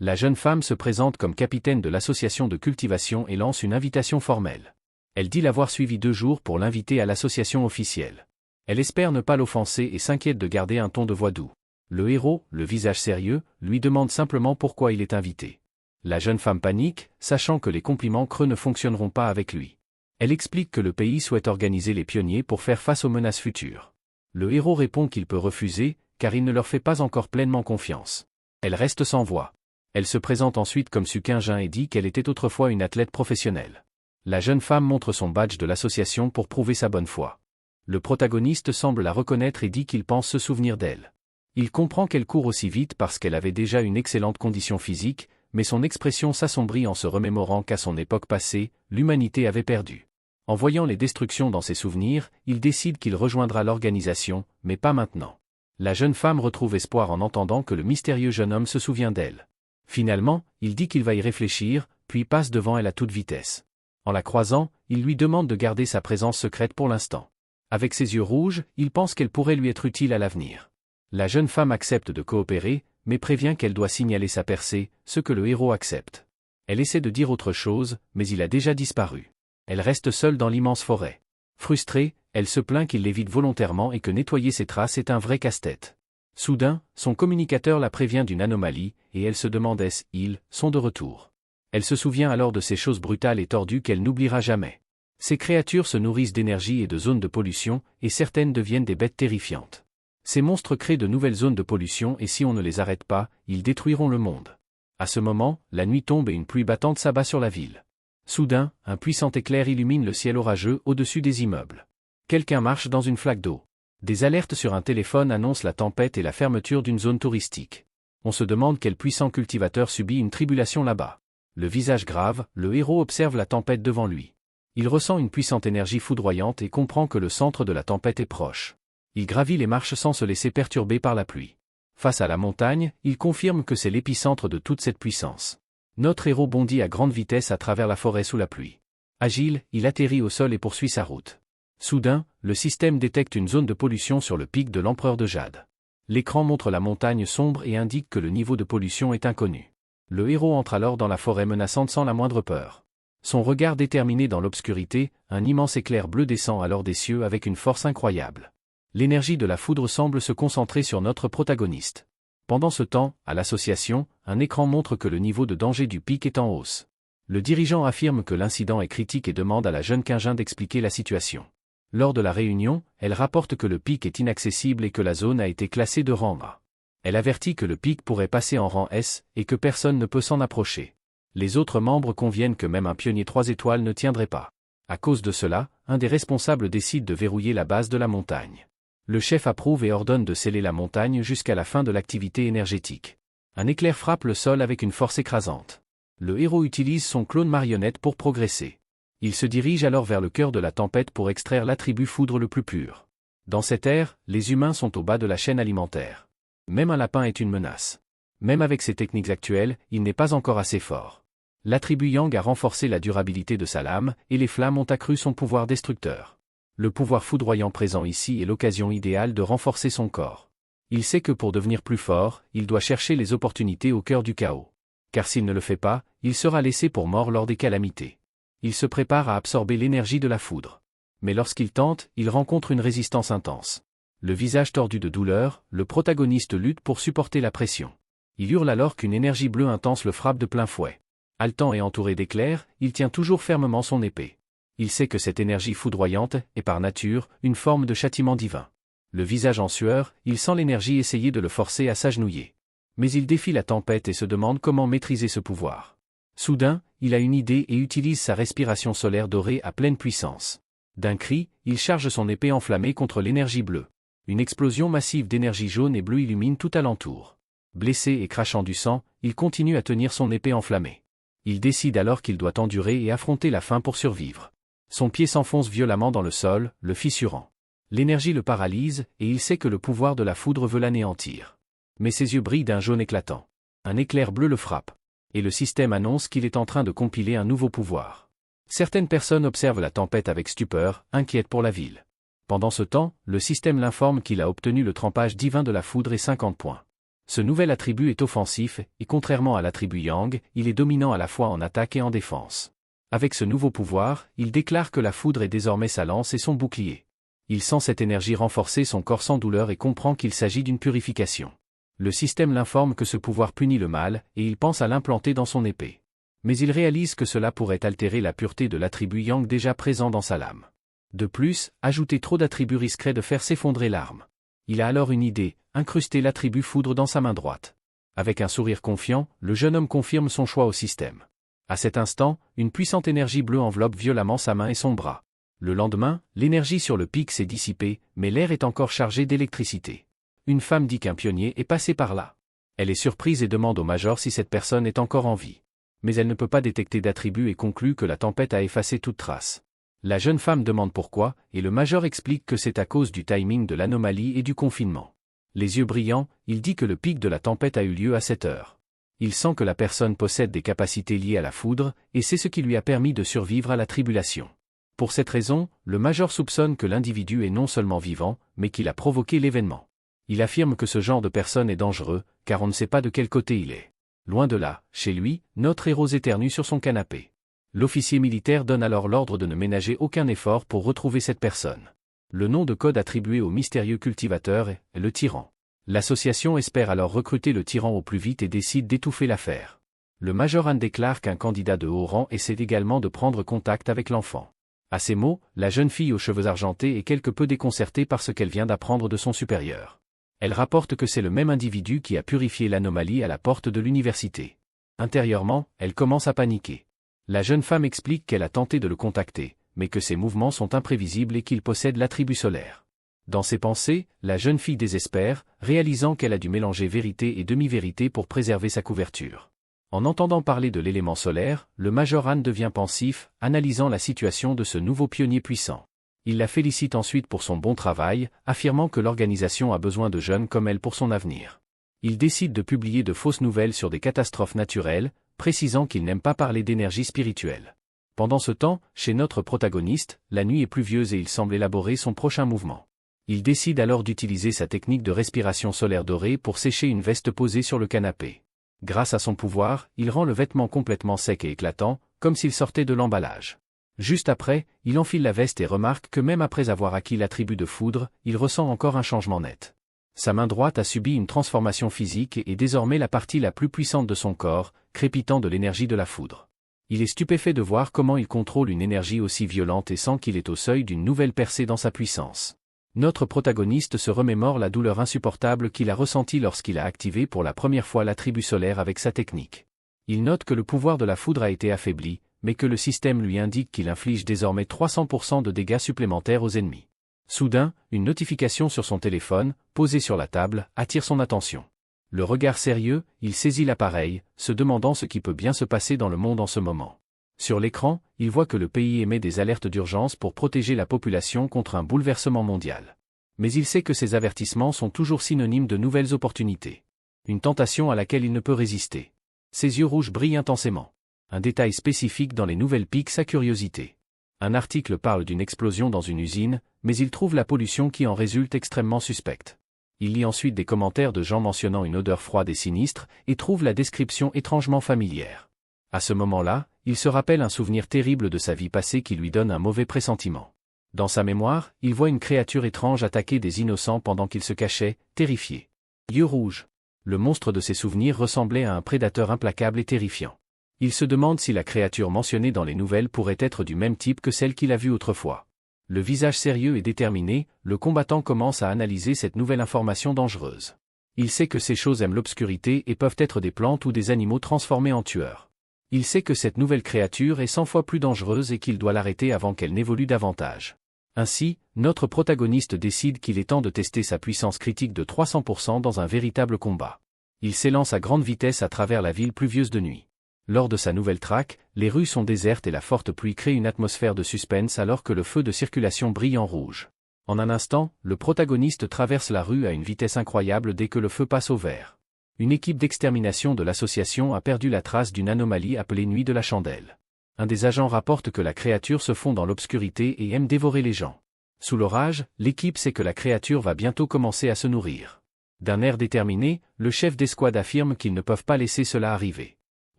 La jeune femme se présente comme capitaine de l'association de cultivation et lance une invitation formelle. Elle dit l'avoir suivi 2 jours pour l'inviter à l'association officielle. Elle espère ne pas l'offenser et s'inquiète de garder un ton de voix doux. Le héros, le visage sérieux, lui demande simplement pourquoi il est invité. La jeune femme panique, sachant que les compliments creux ne fonctionneront pas avec lui. Elle explique que le pays souhaite organiser les pionniers pour faire face aux menaces futures. Le héros répond qu'il peut refuser, car il ne leur fait pas encore pleinement confiance. Elle reste sans voix. Elle se présente ensuite comme Su Qingjin et dit qu'elle était autrefois une athlète professionnelle. La jeune femme montre son badge de l'association pour prouver sa bonne foi. Le protagoniste semble la reconnaître et dit qu'il pense se souvenir d'elle. Il comprend qu'elle court aussi vite parce qu'elle avait déjà une excellente condition physique, mais son expression s'assombrit en se remémorant qu'à son époque passée, l'humanité avait perdu. En voyant les destructions dans ses souvenirs, il décide qu'il rejoindra l'organisation, mais pas maintenant. La jeune femme retrouve espoir en entendant que le mystérieux jeune homme se souvient d'elle. Finalement, il dit qu'il va y réfléchir, puis passe devant elle à toute vitesse. En la croisant, il lui demande de garder sa présence secrète pour l'instant. Avec ses yeux rouges, il pense qu'elle pourrait lui être utile à l'avenir. La jeune femme accepte de coopérer, mais prévient qu'elle doit signaler sa percée, ce que le héros accepte. Elle essaie de dire autre chose, mais il a déjà disparu. Elle reste seule dans l'immense forêt. Frustrée, elle se plaint qu'il l'évite volontairement et que nettoyer ses traces est un vrai casse-tête. Soudain, son communicateur la prévient d'une anomalie, et elle se demande ils sont de retour. Elle se souvient alors de ces choses brutales et tordues qu'elle n'oubliera jamais. Ces créatures se nourrissent d'énergie et de zones de pollution, et certaines deviennent des bêtes terrifiantes. Ces monstres créent de nouvelles zones de pollution et si on ne les arrête pas, ils détruiront le monde. À ce moment, la nuit tombe et une pluie battante s'abat sur la ville. Soudain, un puissant éclair illumine le ciel orageux au-dessus des immeubles. Quelqu'un marche dans une flaque d'eau. Des alertes sur un téléphone annoncent la tempête et la fermeture d'une zone touristique. On se demande quel puissant cultivateur subit une tribulation là-bas. Le visage grave, le héros observe la tempête devant lui. Il ressent une puissante énergie foudroyante et comprend que le centre de la tempête est proche. Il gravit les marches sans se laisser perturber par la pluie. Face à la montagne, il confirme que c'est l'épicentre de toute cette puissance. Notre héros bondit à grande vitesse à travers la forêt sous la pluie. Agile, il atterrit au sol et poursuit sa route. Soudain, le système détecte une zone de pollution sur le pic de l'empereur de Jade. L'écran montre la montagne sombre et indique que le niveau de pollution est inconnu. Le héros entre alors dans la forêt menaçante sans la moindre peur. Son regard déterminé dans l'obscurité, un immense éclair bleu descend alors des cieux avec une force incroyable. L'énergie de la foudre semble se concentrer sur notre protagoniste. Pendant ce temps, à l'association, un écran montre que le niveau de danger du pic est en hausse. Le dirigeant affirme que l'incident est critique et demande à la jeune Quingin d'expliquer la situation. Lors de la réunion, elle rapporte que le pic est inaccessible et que la zone a été classée de rang A. Elle avertit que le pic pourrait passer en rang S et que personne ne peut s'en approcher. Les autres membres conviennent que même un pionnier 3 étoiles ne tiendrait pas. À cause de cela, un des responsables décide de verrouiller la base de la montagne. Le chef approuve et ordonne de sceller la montagne jusqu'à la fin de l'activité énergétique. Un éclair frappe le sol avec une force écrasante. Le héros utilise son clone marionnette pour progresser. Il se dirige alors vers le cœur de la tempête pour extraire l'attribut foudre le plus pur. Dans cette ère, les humains sont au bas de la chaîne alimentaire. Même un lapin est une menace. Même avec ses techniques actuelles, il n'est pas encore assez fort. L'attribut Yang a renforcé la durabilité de sa lame, et les flammes ont accru son pouvoir destructeur. Le pouvoir foudroyant présent ici est l'occasion idéale de renforcer son corps. Il sait que pour devenir plus fort, il doit chercher les opportunités au cœur du chaos. Car s'il ne le fait pas, il sera laissé pour mort lors des calamités. Il se prépare à absorber l'énergie de la foudre. Mais lorsqu'il tente, il rencontre une résistance intense. Le visage tordu de douleur, le protagoniste lutte pour supporter la pression. Il hurle alors qu'une énergie bleue intense le frappe de plein fouet. Haletant et entouré d'éclairs, il tient toujours fermement son épée. Il sait que cette énergie foudroyante est par nature une forme de châtiment divin. Le visage en sueur, il sent l'énergie essayer de le forcer à s'agenouiller. Mais il défie la tempête et se demande comment maîtriser ce pouvoir. Soudain, il a une idée et utilise sa respiration solaire dorée à pleine puissance. D'un cri, il charge son épée enflammée contre l'énergie bleue. Une explosion massive d'énergie jaune et bleue illumine tout alentour. Blessé et crachant du sang, il continue à tenir son épée enflammée. Il décide alors qu'il doit endurer et affronter la faim pour survivre. Son pied s'enfonce violemment dans le sol, le fissurant. L'énergie le paralyse, et il sait que le pouvoir de la foudre veut l'anéantir. Mais ses yeux brillent d'un jaune éclatant. Un éclair bleu le frappe. Et le système annonce qu'il est en train de compiler un nouveau pouvoir. Certaines personnes observent la tempête avec stupeur, inquiètes pour la ville. Pendant ce temps, le système l'informe qu'il a obtenu le trempage divin de la foudre et 50 points. Ce nouvel attribut est offensif, et contrairement à l'attribut Yang, il est dominant à la fois en attaque et en défense. Avec ce nouveau pouvoir, il déclare que la foudre est désormais sa lance et son bouclier. Il sent cette énergie renforcer son corps sans douleur et comprend qu'il s'agit d'une purification. Le système l'informe que ce pouvoir punit le mal, et il pense à l'implanter dans son épée. Mais il réalise que cela pourrait altérer la pureté de l'attribut Yang déjà présent dans sa lame. De plus, ajouter trop d'attributs risquerait de faire s'effondrer l'arme. Il a alors une idée, incruster l'attribut foudre dans sa main droite. Avec un sourire confiant, le jeune homme confirme son choix au système. À cet instant, une puissante énergie bleue enveloppe violemment sa main et son bras. Le lendemain, l'énergie sur le pic s'est dissipée, mais l'air est encore chargé d'électricité. Une femme dit qu'un pionnier est passé par là. Elle est surprise et demande au major si cette personne est encore en vie. Mais elle ne peut pas détecter d'attribut et conclut que la tempête a effacé toute trace. La jeune femme demande pourquoi, et le major explique que c'est à cause du timing de l'anomalie et du confinement. Les yeux brillants, il dit que le pic de la tempête a eu lieu à cette heure. Il sent que la personne possède des capacités liées à la foudre, et c'est ce qui lui a permis de survivre à la tribulation. Pour cette raison, le major soupçonne que l'individu est non seulement vivant, mais qu'il a provoqué l'événement. Il affirme que ce genre de personne est dangereux, car on ne sait pas de quel côté il est. Loin de là, chez lui, notre héros éternue sur son canapé. L'officier militaire donne alors l'ordre de ne ménager aucun effort pour retrouver cette personne. Le nom de code attribué au mystérieux cultivateur est le tyran. L'association espère alors recruter le tyran au plus vite et décide d'étouffer l'affaire. Le major Han déclare qu'un candidat de haut rang essaie également de prendre contact avec l'enfant. À ces mots, la jeune fille aux cheveux argentés est quelque peu déconcertée par ce qu'elle vient d'apprendre de son supérieur. Elle rapporte que c'est le même individu qui a purifié l'anomalie à la porte de l'université. Intérieurement, elle commence à paniquer. La jeune femme explique qu'elle a tenté de le contacter, mais que ses mouvements sont imprévisibles et qu'il possède l'attribut solaire. Dans ses pensées, la jeune fille désespère, réalisant qu'elle a dû mélanger vérité et demi-vérité pour préserver sa couverture. En entendant parler de l'élément solaire, le major Han devient pensif, analysant la situation de ce nouveau pionnier puissant. Il la félicite ensuite pour son bon travail, affirmant que l'organisation a besoin de jeunes comme elle pour son avenir. Il décide de publier de fausses nouvelles sur des catastrophes naturelles, précisant qu'il n'aime pas parler d'énergie spirituelle. Pendant ce temps, chez notre protagoniste, la nuit est pluvieuse et il semble élaborer son prochain mouvement. Il décide alors d'utiliser sa technique de respiration solaire dorée pour sécher une veste posée sur le canapé. Grâce à son pouvoir, il rend le vêtement complètement sec et éclatant, comme s'il sortait de l'emballage. Juste après, il enfile la veste et remarque que même après avoir acquis l'attribut de foudre, il ressent encore un changement net. Sa main droite a subi une transformation physique et est désormais la partie la plus puissante de son corps, crépitant de l'énergie de la foudre. Il est stupéfait de voir comment il contrôle une énergie aussi violente et sent qu'il est au seuil d'une nouvelle percée dans sa puissance. Notre protagoniste se remémore la douleur insupportable qu'il a ressentie lorsqu'il a activé pour la première fois l'attribut solaire avec sa technique. Il note que le pouvoir de la foudre a été affaibli, mais que le système lui indique qu'il inflige désormais 300% de dégâts supplémentaires aux ennemis. Soudain, une notification sur son téléphone, posée sur la table, attire son attention. Le regard sérieux, il saisit l'appareil, se demandant ce qui peut bien se passer dans le monde en ce moment. Sur l'écran, il voit que le pays émet des alertes d'urgence pour protéger la population contre un bouleversement mondial. Mais il sait que ces avertissements sont toujours synonymes de nouvelles opportunités. Une tentation à laquelle il ne peut résister. Ses yeux rouges brillent intensément. Un détail spécifique dans les nouvelles pique sa curiosité. Un article parle d'une explosion dans une usine, mais il trouve la pollution qui en résulte extrêmement suspecte. Il lit ensuite des commentaires de gens mentionnant une odeur froide et sinistre, et trouve la description étrangement familière. À ce moment-là, il se rappelle un souvenir terrible de sa vie passée qui lui donne un mauvais pressentiment. Dans sa mémoire, il voit une créature étrange attaquer des innocents pendant qu'il se cachait, terrifié. Yeux rouges. Le monstre de ses souvenirs ressemblait à un prédateur implacable et terrifiant. Il se demande si la créature mentionnée dans les nouvelles pourrait être du même type que celle qu'il a vue autrefois. Le visage sérieux et déterminé, le combattant commence à analyser cette nouvelle information dangereuse. Il sait que ces choses aiment l'obscurité et peuvent être des plantes ou des animaux transformés en tueurs. Il sait que cette nouvelle créature est 100 fois plus dangereuse et qu'il doit l'arrêter avant qu'elle n'évolue davantage. Ainsi, notre protagoniste décide qu'il est temps de tester sa puissance critique de 300% dans un véritable combat. Il s'élance à grande vitesse à travers la ville pluvieuse de nuit. Lors de sa nouvelle traque, les rues sont désertes et la forte pluie crée une atmosphère de suspense alors que le feu de circulation brille en rouge. En un instant, le protagoniste traverse la rue à une vitesse incroyable dès que le feu passe au vert. Une équipe d'extermination de l'association a perdu la trace d'une anomalie appelée Nuit de la Chandelle. Un des agents rapporte que la créature se fond dans l'obscurité et aime dévorer les gens. Sous l'orage, l'équipe sait que la créature va bientôt commencer à se nourrir. D'un air déterminé, le chef d'escouade affirme qu'ils ne peuvent pas laisser cela arriver.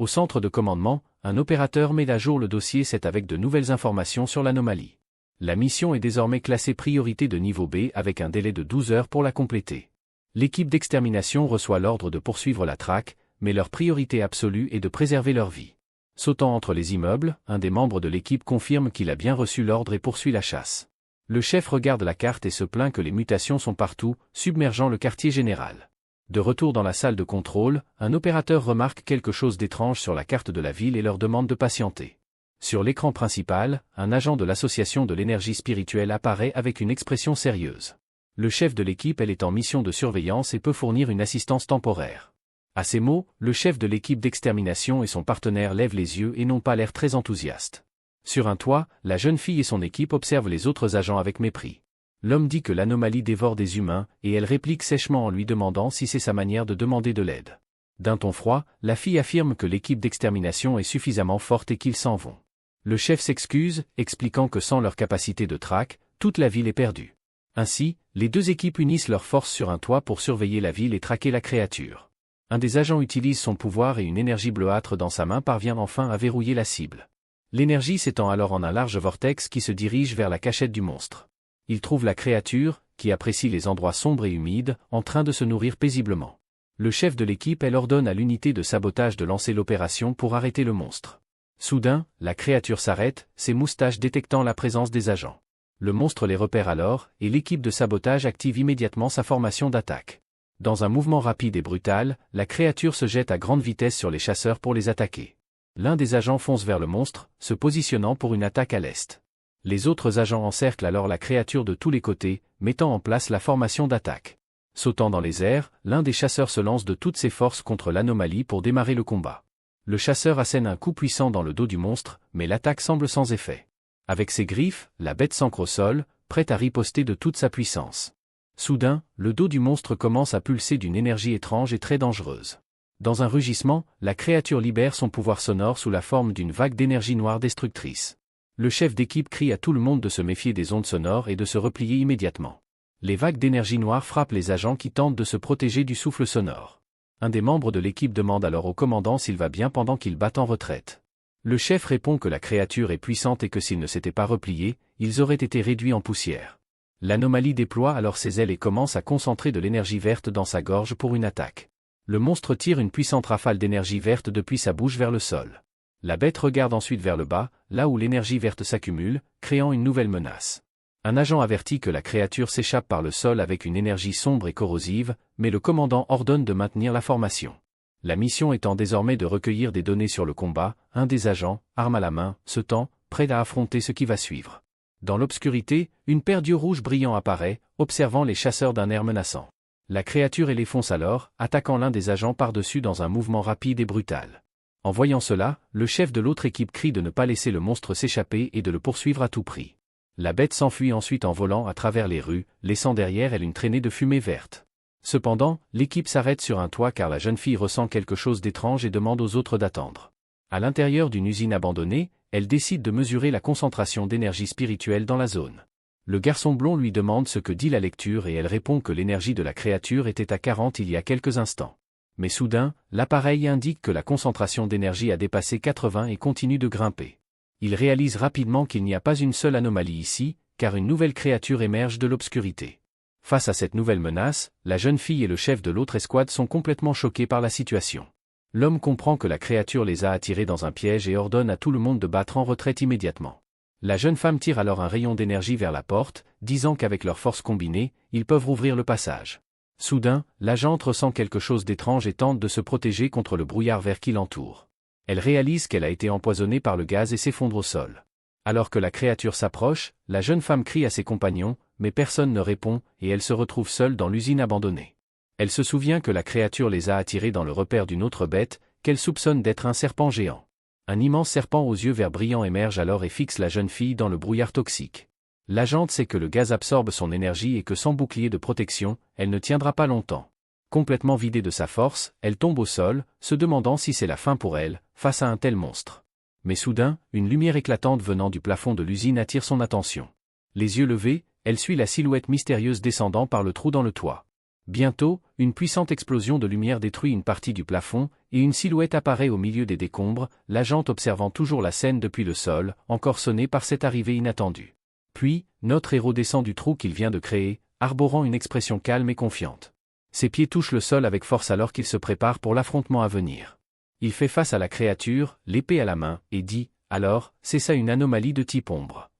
Au centre de commandement, un opérateur met à jour le dossier 7 avec de nouvelles informations sur l'anomalie. La mission est désormais classée priorité de niveau B avec un délai de 12 heures pour la compléter. L'équipe d'extermination reçoit l'ordre de poursuivre la traque, mais leur priorité absolue est de préserver leur vie. Sautant entre les immeubles, un des membres de l'équipe confirme qu'il a bien reçu l'ordre et poursuit la chasse. Le chef regarde la carte et se plaint que les mutations sont partout, submergeant le quartier général. De retour dans la salle de contrôle, un opérateur remarque quelque chose d'étrange sur la carte de la ville et leur demande de patienter. Sur l'écran principal, un agent de l'association de l'énergie spirituelle apparaît avec une expression sérieuse. Le chef de l'équipe est en mission de surveillance et peut fournir une assistance temporaire. À ces mots, le chef de l'équipe d'extermination et son partenaire lèvent les yeux et n'ont pas l'air très enthousiastes. Sur un toit, la jeune fille et son équipe observent les autres agents avec mépris. L'homme dit que l'anomalie dévore des humains, et elle réplique sèchement en lui demandant si c'est sa manière de demander de l'aide. D'un ton froid, la fille affirme que l'équipe d'extermination est suffisamment forte et qu'ils s'en vont. Le chef s'excuse, expliquant que sans leur capacité de traque, toute la ville est perdue. Ainsi, les deux équipes unissent leurs forces sur un toit pour surveiller la ville et traquer la créature. Un des agents utilise son pouvoir et une énergie bleuâtre dans sa main parvient enfin à verrouiller la cible. L'énergie s'étend alors en un large vortex qui se dirige vers la cachette du monstre. Il trouve la créature, qui apprécie les endroits sombres et humides, en train de se nourrir paisiblement. Le chef de l'équipe ordonne à l'unité de sabotage de lancer l'opération pour arrêter le monstre. Soudain, la créature s'arrête, ses moustaches détectant la présence des agents. Le monstre les repère alors, et l'équipe de sabotage active immédiatement sa formation d'attaque. Dans un mouvement rapide et brutal, la créature se jette à grande vitesse sur les chasseurs pour les attaquer. L'un des agents fonce vers le monstre, se positionnant pour une attaque à l'est. Les autres agents encerclent alors la créature de tous les côtés, mettant en place la formation d'attaque. Sautant dans les airs, l'un des chasseurs se lance de toutes ses forces contre l'anomalie pour démarrer le combat. Le chasseur assène un coup puissant dans le dos du monstre, mais l'attaque semble sans effet. Avec ses griffes, la bête s'ancre au sol, prête à riposter de toute sa puissance. Soudain, le dos du monstre commence à pulser d'une énergie étrange et très dangereuse. Dans un rugissement, la créature libère son pouvoir sonore sous la forme d'une vague d'énergie noire destructrice. Le chef d'équipe crie à tout le monde de se méfier des ondes sonores et de se replier immédiatement. Les vagues d'énergie noire frappent les agents qui tentent de se protéger du souffle sonore. Un des membres de l'équipe demande alors au commandant s'il va bien pendant qu'il bat en retraite. Le chef répond que la créature est puissante et que s'ils ne s'étaient pas repliés, ils auraient été réduits en poussière. L'anomalie déploie alors ses ailes et commence à concentrer de l'énergie verte dans sa gorge pour une attaque. Le monstre tire une puissante rafale d'énergie verte depuis sa bouche vers le sol. La bête regarde ensuite vers le bas, là où l'énergie verte s'accumule, créant une nouvelle menace. Un agent avertit que la créature s'échappe par le sol avec une énergie sombre et corrosive, mais le commandant ordonne de maintenir la formation. La mission étant désormais de recueillir des données sur le combat, un des agents, arme à la main, se tend, prêt à affronter ce qui va suivre. Dans l'obscurité, une paire d'yeux rouges brillants apparaît, observant les chasseurs d'un air menaçant. La créature les fonce alors, attaquant l'un des agents par-dessus dans un mouvement rapide et brutal. En voyant cela, le chef de l'autre équipe crie de ne pas laisser le monstre s'échapper et de le poursuivre à tout prix. La bête s'enfuit ensuite en volant à travers les rues, laissant derrière elle une traînée de fumée verte. Cependant, l'équipe s'arrête sur un toit car la jeune fille ressent quelque chose d'étrange et demande aux autres d'attendre. À l'intérieur d'une usine abandonnée, elle décide de mesurer la concentration d'énergie spirituelle dans la zone. Le garçon blond lui demande ce que dit la lecture et elle répond que l'énergie de la créature était à 40 il y a quelques instants. Mais soudain, l'appareil indique que la concentration d'énergie a dépassé 80 et continue de grimper. Il réalise rapidement qu'il n'y a pas une seule anomalie ici, car une nouvelle créature émerge de l'obscurité. Face à cette nouvelle menace, la jeune fille et le chef de l'autre escouade sont complètement choqués par la situation. L'homme comprend que la créature les a attirés dans un piège et ordonne à tout le monde de battre en retraite immédiatement. La jeune femme tire alors un rayon d'énergie vers la porte, disant qu'avec leurs forces combinées, ils peuvent rouvrir le passage. Soudain, l'agente ressent quelque chose d'étrange et tente de se protéger contre le brouillard vert qui l'entoure. Elle réalise qu'elle a été empoisonnée par le gaz et s'effondre au sol. Alors que la créature s'approche, la jeune femme crie à ses compagnons, mais personne ne répond et elle se retrouve seule dans l'usine abandonnée. Elle se souvient que la créature les a attirés dans le repère d'une autre bête, qu'elle soupçonne d'être un serpent géant. Un immense serpent aux yeux verts brillants émerge alors et fixe la jeune fille dans le brouillard toxique. L'agente sait que le gaz absorbe son énergie et que sans bouclier de protection, elle ne tiendra pas longtemps. Complètement vidée de sa force, elle tombe au sol, se demandant si c'est la fin pour elle, face à un tel monstre. Mais soudain, une lumière éclatante venant du plafond de l'usine attire son attention. Les yeux levés, elle suit la silhouette mystérieuse descendant par le trou dans le toit. Bientôt, une puissante explosion de lumière détruit une partie du plafond, et une silhouette apparaît au milieu des décombres, l'agente observant toujours la scène depuis le sol, encore sonnée par cette arrivée inattendue. Puis, notre héros descend du trou qu'il vient de créer, arborant une expression calme et confiante. Ses pieds touchent le sol avec force alors qu'il se prépare pour l'affrontement à venir. Il fait face à la créature, l'épée à la main, et dit « Alors, c'est ça une anomalie de type ombre ».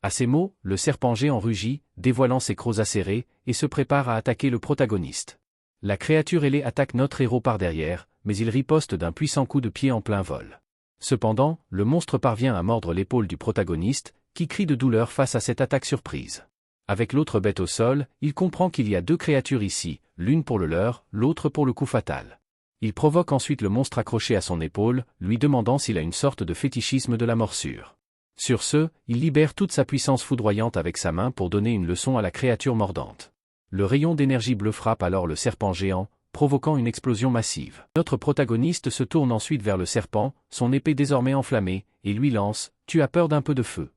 À ces mots, le serpent géant rugit, dévoilant ses crocs acérés, et se prépare à attaquer le protagoniste. La créature ailée attaque notre héros par derrière, mais il riposte d'un puissant coup de pied en plein vol. Cependant, le monstre parvient à mordre l'épaule du protagoniste, qui crie de douleur face à cette attaque surprise. Avec l'autre bête au sol, il comprend qu'il y a deux créatures ici, l'une pour le leurre, l'autre pour le coup fatal. Il provoque ensuite le monstre accroché à son épaule, lui demandant s'il a une sorte de fétichisme de la morsure. Sur ce, il libère toute sa puissance foudroyante avec sa main pour donner une leçon à la créature mordante. Le rayon d'énergie bleue frappe alors le serpent géant, provoquant une explosion massive. Notre protagoniste se tourne ensuite vers le serpent, son épée désormais enflammée, et lui lance « Tu as peur d'un peu de feu ».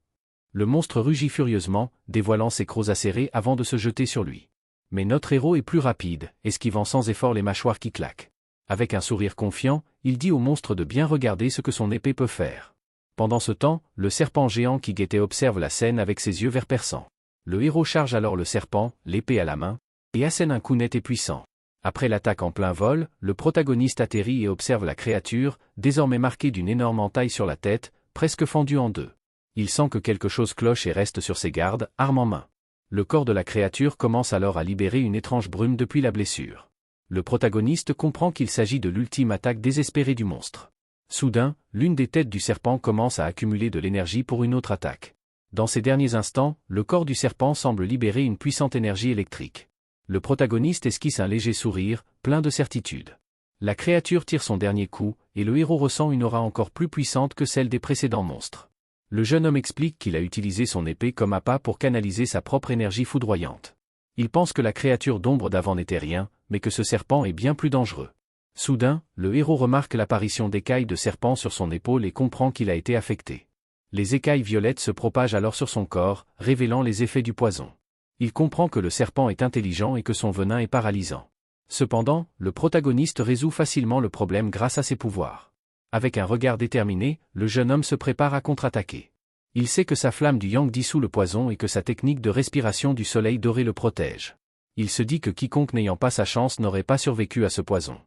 Le monstre rugit furieusement, dévoilant ses crocs acérés avant de se jeter sur lui. Mais notre héros est plus rapide, esquivant sans effort les mâchoires qui claquent. Avec un sourire confiant, il dit au monstre de bien regarder ce que son épée peut faire. Pendant ce temps, le serpent géant qui guettait observe la scène avec ses yeux verts perçants. Le héros charge alors le serpent, l'épée à la main, et assène un coup net et puissant. Après l'attaque en plein vol, le protagoniste atterrit et observe la créature, désormais marquée d'une énorme entaille sur la tête, presque fendue en deux. Il sent que quelque chose cloche et reste sur ses gardes, arme en main. Le corps de la créature commence alors à libérer une étrange brume depuis la blessure. Le protagoniste comprend qu'il s'agit de l'ultime attaque désespérée du monstre. Soudain, l'une des têtes du serpent commence à accumuler de l'énergie pour une autre attaque. Dans ces derniers instants, le corps du serpent semble libérer une puissante énergie électrique. Le protagoniste esquisse un léger sourire, plein de certitude. La créature tire son dernier coup, et le héros ressent une aura encore plus puissante que celle des précédents monstres. Le jeune homme explique qu'il a utilisé son épée comme appât pour canaliser sa propre énergie foudroyante. Il pense que la créature d'ombre d'avant n'était rien, mais que ce serpent est bien plus dangereux. Soudain, le héros remarque l'apparition d'écailles de serpent sur son épaule et comprend qu'il a été affecté. Les écailles violettes se propagent alors sur son corps, révélant les effets du poison. Il comprend que le serpent est intelligent et que son venin est paralysant. Cependant, le protagoniste résout facilement le problème grâce à ses pouvoirs. Avec un regard déterminé, le jeune homme se prépare à contre-attaquer. Il sait que sa flamme du yang dissout le poison et que sa technique de respiration du soleil doré le protège. Il se dit que quiconque n'ayant pas sa chance n'aurait pas survécu à ce poison.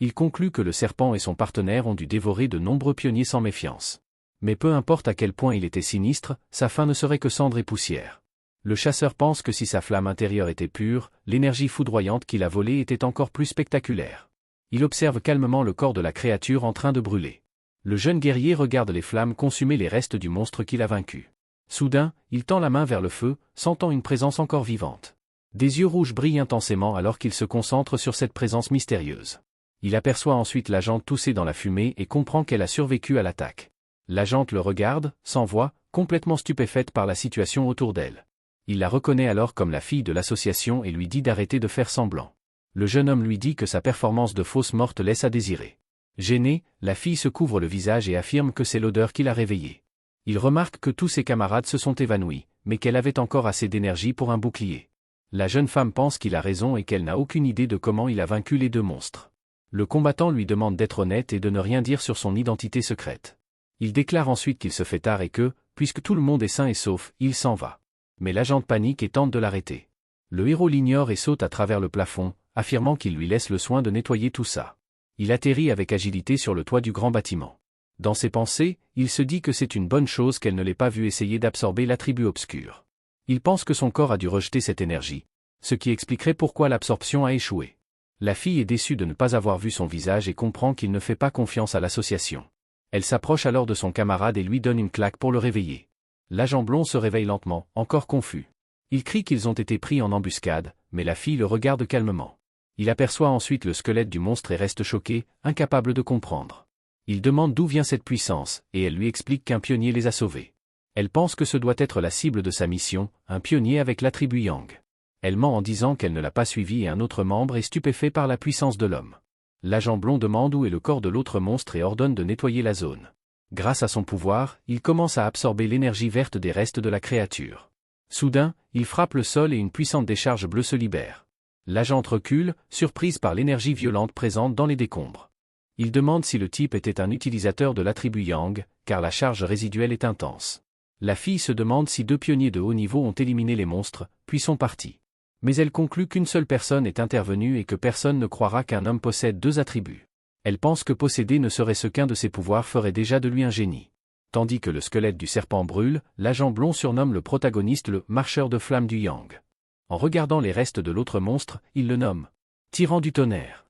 Il conclut que le serpent et son partenaire ont dû dévorer de nombreux pionniers sans méfiance. Mais peu importe à quel point il était sinistre, sa fin ne serait que cendre et poussière. Le chasseur pense que si sa flamme intérieure était pure, l'énergie foudroyante qu'il a volée était encore plus spectaculaire. Il observe calmement le corps de la créature en train de brûler. Le jeune guerrier regarde les flammes consumer les restes du monstre qu'il a vaincu. Soudain, il tend la main vers le feu, sentant une présence encore vivante. Des yeux rouges brillent intensément alors qu'il se concentre sur cette présence mystérieuse. Il aperçoit ensuite la jante tousser dans la fumée et comprend qu'elle a survécu à l'attaque. La jante le regarde, sans voix, complètement stupéfaite par la situation autour d'elle. Il la reconnaît alors comme la fille de l'association et lui dit d'arrêter de faire semblant. Le jeune homme lui dit que sa performance de fausse morte laisse à désirer. Gênée, la fille se couvre le visage et affirme que c'est l'odeur qui l'a réveillée. Il remarque que tous ses camarades se sont évanouis, mais qu'elle avait encore assez d'énergie pour un bouclier. La jeune femme pense qu'il a raison et qu'elle n'a aucune idée de comment il a vaincu les deux monstres. Le combattant lui demande d'être honnête et de ne rien dire sur son identité secrète. Il déclare ensuite qu'il se fait tard et que, puisque tout le monde est sain et sauf, il s'en va. Mais l'agent panique et tente de l'arrêter. Le héros l'ignore et saute à travers le plafond, affirmant qu'il lui laisse le soin de nettoyer tout ça. Il atterrit avec agilité sur le toit du grand bâtiment. Dans ses pensées, il se dit que c'est une bonne chose qu'elle ne l'ait pas vu essayer d'absorber l'attribut obscur. Il pense que son corps a dû rejeter cette énergie, ce qui expliquerait pourquoi l'absorption a échoué. La fille est déçue de ne pas avoir vu son visage et comprend qu'il ne fait pas confiance à l'association. Elle s'approche alors de son camarade et lui donne une claque pour le réveiller. L'agent blond se réveille lentement, encore confus. Il crie qu'ils ont été pris en embuscade, mais la fille le regarde calmement. Il aperçoit ensuite le squelette du monstre et reste choqué, incapable de comprendre. Il demande d'où vient cette puissance, et elle lui explique qu'un pionnier les a sauvés. Elle pense que ce doit être la cible de sa mission, un pionnier avec l'attribut Yang. Elle ment en disant qu'elle ne l'a pas suivi et un autre membre est stupéfait par la puissance de l'homme. L'agent blond demande où est le corps de l'autre monstre et ordonne de nettoyer la zone. Grâce à son pouvoir, il commence à absorber l'énergie verte des restes de la créature. Soudain, il frappe le sol et une puissante décharge bleue se libère. L'agent recule, surprise par l'énergie violente présente dans les décombres. Il demande si le type était un utilisateur de l'attribut Yang, car la charge résiduelle est intense. La fille se demande si deux pionniers de haut niveau ont éliminé les monstres, puis sont partis. Mais elle conclut qu'une seule personne est intervenue et que personne ne croira qu'un homme possède deux attributs. Elle pense que posséder ne serait ce qu'un de ses pouvoirs ferait déjà de lui un génie. Tandis que le squelette du serpent brûle, l'agent blond surnomme le protagoniste le « marcheur de flamme du Yang ». En regardant les restes de l'autre monstre, il le nomme « tyran du tonnerre ».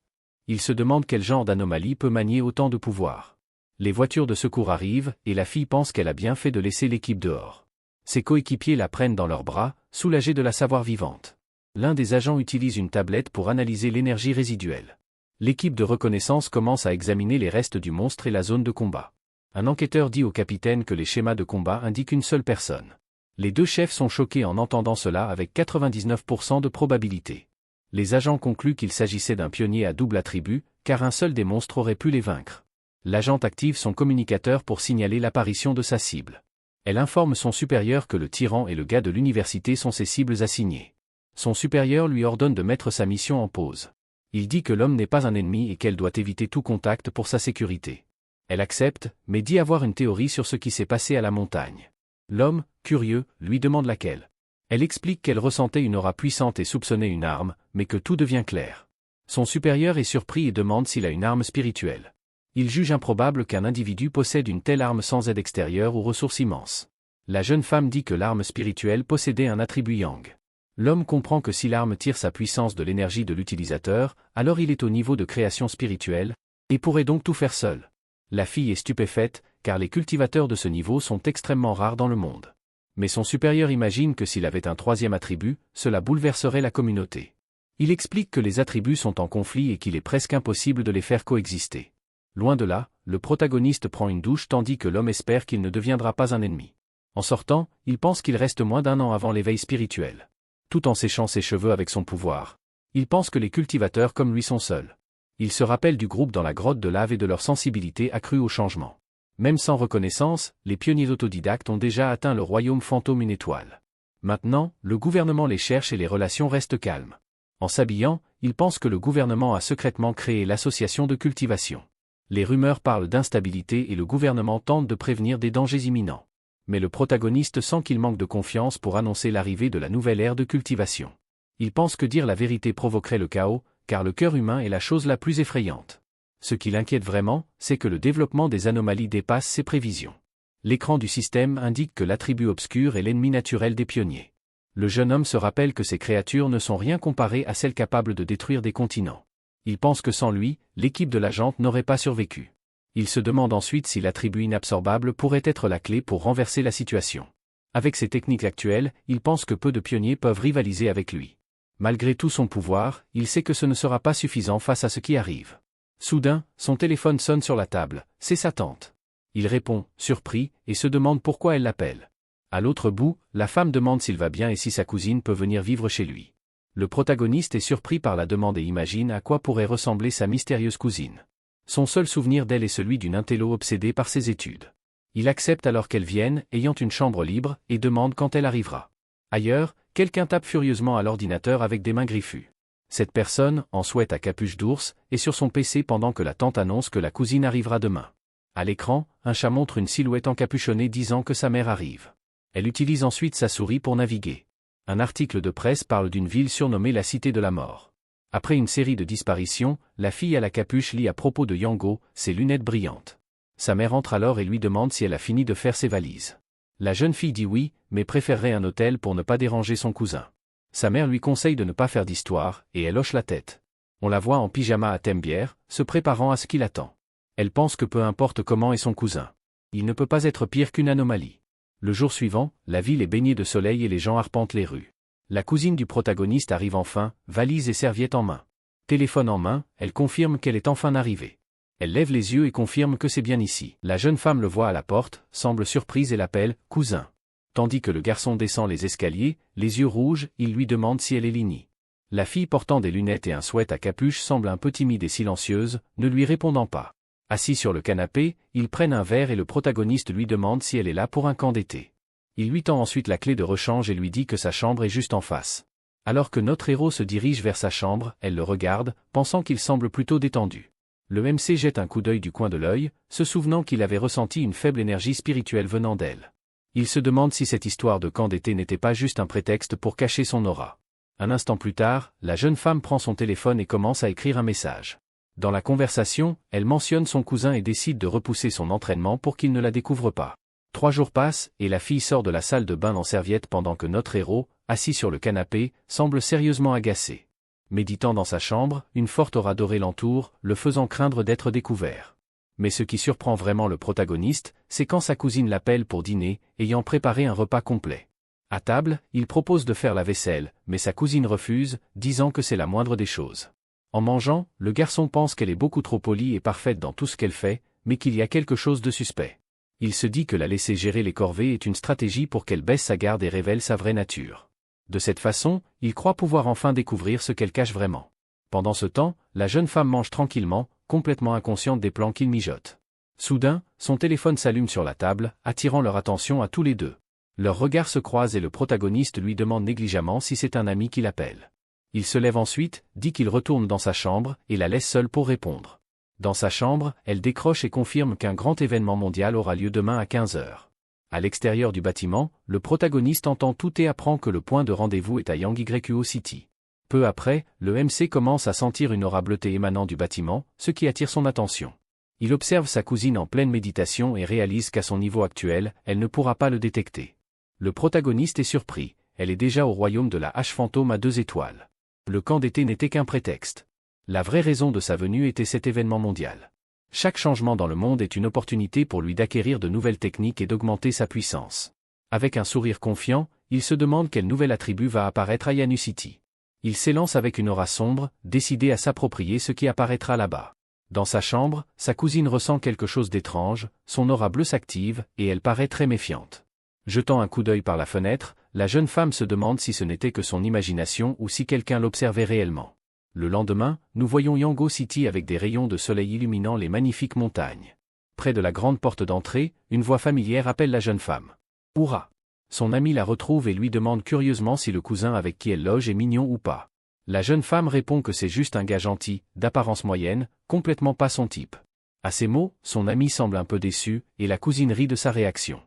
Il se demande quel genre d'anomalie peut manier autant de pouvoir. Les voitures de secours arrivent, et la fille pense qu'elle a bien fait de laisser l'équipe dehors. Ses coéquipiers la prennent dans leurs bras, soulagés de la savoir vivante. L'un des agents utilise une tablette pour analyser l'énergie résiduelle. L'équipe de reconnaissance commence à examiner les restes du monstre et la zone de combat. Un enquêteur dit au capitaine que les schémas de combat indiquent une seule personne. Les deux chefs sont choqués en entendant cela avec 99% de probabilité. Les agents concluent qu'il s'agissait d'un pionnier à double attribut, car un seul des monstres aurait pu les vaincre. L'agent active son communicateur pour signaler l'apparition de sa cible. Elle informe son supérieur que le tyran et le gars de l'université sont ses cibles assignées. Son supérieur lui ordonne de mettre sa mission en pause. Il dit que l'homme n'est pas un ennemi et qu'elle doit éviter tout contact pour sa sécurité. Elle accepte, mais dit avoir une théorie sur ce qui s'est passé à la montagne. L'homme, curieux, lui demande laquelle. Elle explique qu'elle ressentait une aura puissante et soupçonnait une arme, mais que tout devient clair. Son supérieur est surpris et demande s'il a une arme spirituelle. Il juge improbable qu'un individu possède une telle arme sans aide extérieure ou ressources immenses. La jeune femme dit que l'arme spirituelle possédait un attribut Yang. L'homme comprend que si l'arme tire sa puissance de l'énergie de l'utilisateur, alors il est au niveau de création spirituelle, et pourrait donc tout faire seul. La fille est stupéfaite, car les cultivateurs de ce niveau sont extrêmement rares dans le monde. Mais son supérieur imagine que s'il avait un troisième attribut, cela bouleverserait la communauté. Il explique que les attributs sont en conflit et qu'il est presque impossible de les faire coexister. Loin de là, le protagoniste prend une douche tandis que l'homme espère qu'il ne deviendra pas un ennemi. En sortant, il pense qu'il reste moins d'un an avant l'éveil spirituel. tout en séchant ses cheveux avec son pouvoir. Il pense que les cultivateurs comme lui sont seuls. Il se rappelle du groupe dans la grotte de lave et de leur sensibilité accrue au changement. Même sans reconnaissance, les pionniers autodidactes ont déjà atteint le royaume fantôme une étoile. Maintenant, le gouvernement les cherche et les relations restent calmes. En s'habillant, il pense que le gouvernement a secrètement créé l'association de cultivation. Les rumeurs parlent d'instabilité et le gouvernement tente de prévenir des dangers imminents. Mais le protagoniste sent qu'il manque de confiance pour annoncer l'arrivée de la nouvelle ère de cultivation. Il pense que dire la vérité provoquerait le chaos, car le cœur humain est la chose la plus effrayante. Ce qui l'inquiète vraiment, c'est que le développement des anomalies dépasse ses prévisions. L'écran du système indique que l'attribut obscur est l'ennemi naturel des pionniers. Le jeune homme se rappelle que ces créatures ne sont rien comparées à celles capables de détruire des continents. Il pense que sans lui, l'équipe de la Jante n'aurait pas survécu. Il se demande ensuite si l'attribut inabsorbable pourrait être la clé pour renverser la situation. Avec ses techniques actuelles, il pense que peu de pionniers peuvent rivaliser avec lui. Malgré tout son pouvoir, il sait que ce ne sera pas suffisant face à ce qui arrive. Soudain, son téléphone sonne sur la table, c'est sa tante. Il répond, surpris, et se demande pourquoi elle l'appelle. À l'autre bout, la femme demande s'il va bien et si sa cousine peut venir vivre chez lui. Le protagoniste est surpris par la demande et imagine à quoi pourrait ressembler sa mystérieuse cousine. Son seul souvenir d'elle est celui d'une intello obsédée par ses études. Il accepte alors qu'elle vienne, ayant une chambre libre, et demande quand elle arrivera. Ailleurs, quelqu'un tape furieusement à l'ordinateur avec des mains griffues. Cette personne, en sweat à capuche d'ours, est sur son PC pendant que la tante annonce que la cousine arrivera demain. À l'écran, un chat montre une silhouette encapuchonnée disant que sa mère arrive. Elle utilise ensuite sa souris pour naviguer. Un article de presse parle d'une ville surnommée la Cité de la Mort. Après une série de disparitions, la fille à la capuche lit à propos de Yango, ses lunettes brillantes. Sa mère entre alors et lui demande si elle a fini de faire ses valises. La jeune fille dit oui, mais préférerait un hôtel pour ne pas déranger son cousin. Sa mère lui conseille de ne pas faire d'histoire, et elle hoche la tête. On la voit en pyjama à thème bière, se préparant à ce qui l'attend. Elle pense que peu importe comment est son cousin. Il ne peut pas être pire qu'une anomalie. Le jour suivant, la ville est baignée de soleil et les gens arpentent les rues. La cousine du protagoniste arrive enfin, valise et serviette en main. Téléphone en main, elle confirme qu'elle est enfin arrivée. Elle lève les yeux et confirme que c'est bien ici. La jeune femme le voit à la porte, semble surprise et l'appelle « cousin ». Tandis que le garçon descend les escaliers, les yeux rouges, il lui demande si elle est Lini. La fille portant des lunettes et un sweat à capuche semble un peu timide et silencieuse, ne lui répondant pas. Assis sur le canapé, ils prennent un verre et le protagoniste lui demande si elle est là pour un camp d'été. Il lui tend ensuite la clé de rechange et lui dit que sa chambre est juste en face. Alors que notre héros se dirige vers sa chambre, elle le regarde, pensant qu'il semble plutôt détendu. Le MC jette un coup d'œil du coin de l'œil, se souvenant qu'il avait ressenti une faible énergie spirituelle venant d'elle. Il se demande si cette histoire de camp d'été n'était pas juste un prétexte pour cacher son aura. Un instant plus tard, la jeune femme prend son téléphone et commence à écrire un message. Dans la conversation, elle mentionne son cousin et décide de repousser son entraînement pour qu'il ne la découvre pas. 3 jours passent, et la fille sort de la salle de bain en serviette pendant que notre héros, assis sur le canapé, semble sérieusement agacé. Méditant dans sa chambre, une forte aura dorée l'entoure, le faisant craindre d'être découvert. Mais ce qui surprend vraiment le protagoniste, c'est quand sa cousine l'appelle pour dîner, ayant préparé un repas complet. À table, il propose de faire la vaisselle, mais sa cousine refuse, disant que c'est la moindre des choses. En mangeant, le garçon pense qu'elle est beaucoup trop polie et parfaite dans tout ce qu'elle fait, mais qu'il y a quelque chose de suspect. Il se dit que la laisser gérer les corvées est une stratégie pour qu'elle baisse sa garde et révèle sa vraie nature. De cette façon, il croit pouvoir enfin découvrir ce qu'elle cache vraiment. Pendant ce temps, la jeune femme mange tranquillement, complètement inconsciente des plans qu'il mijote. Soudain, son téléphone s'allume sur la table, attirant leur attention à tous les deux. Leurs regards se croisent et le protagoniste lui demande négligemment si c'est un ami qui l'appelle. Il se lève ensuite, dit qu'il retourne dans sa chambre, et la laisse seule pour répondre. Dans sa chambre, elle décroche et confirme qu'un grand événement mondial aura lieu demain à 15h. À l'extérieur du bâtiment, le protagoniste entend tout et apprend que le point de rendez-vous est à Yangyuo City. Peu après, le MC commence à sentir une aura bleutée émanant du bâtiment, ce qui attire son attention. Il observe sa cousine en pleine méditation et réalise qu'à son niveau actuel, elle ne pourra pas le détecter. Le protagoniste est surpris, elle est déjà au royaume de la hache fantôme à 2 étoiles. Le camp d'été n'était qu'un prétexte. La vraie raison de sa venue était cet événement mondial. Chaque changement dans le monde est une opportunité pour lui d'acquérir de nouvelles techniques et d'augmenter sa puissance. Avec un sourire confiant, il se demande quel nouvel attribut va apparaître à Yanu City. Il s'élance avec une aura sombre, décidé à s'approprier ce qui apparaîtra là-bas. Dans sa chambre, sa cousine ressent quelque chose d'étrange, son aura bleue s'active, et elle paraît très méfiante. Jetant un coup d'œil par la fenêtre, la jeune femme se demande si ce n'était que son imagination ou si quelqu'un l'observait réellement. Le lendemain, nous voyons Yango City avec des rayons de soleil illuminant les magnifiques montagnes. Près de la grande porte d'entrée, une voix familière appelle la jeune femme. Hurrah! Son amie la retrouve et lui demande curieusement si le cousin avec qui elle loge est mignon ou pas. La jeune femme répond que c'est juste un gars gentil, d'apparence moyenne, complètement pas son type. À ces mots, son amie semble un peu déçue, et la cousine rit de sa réaction.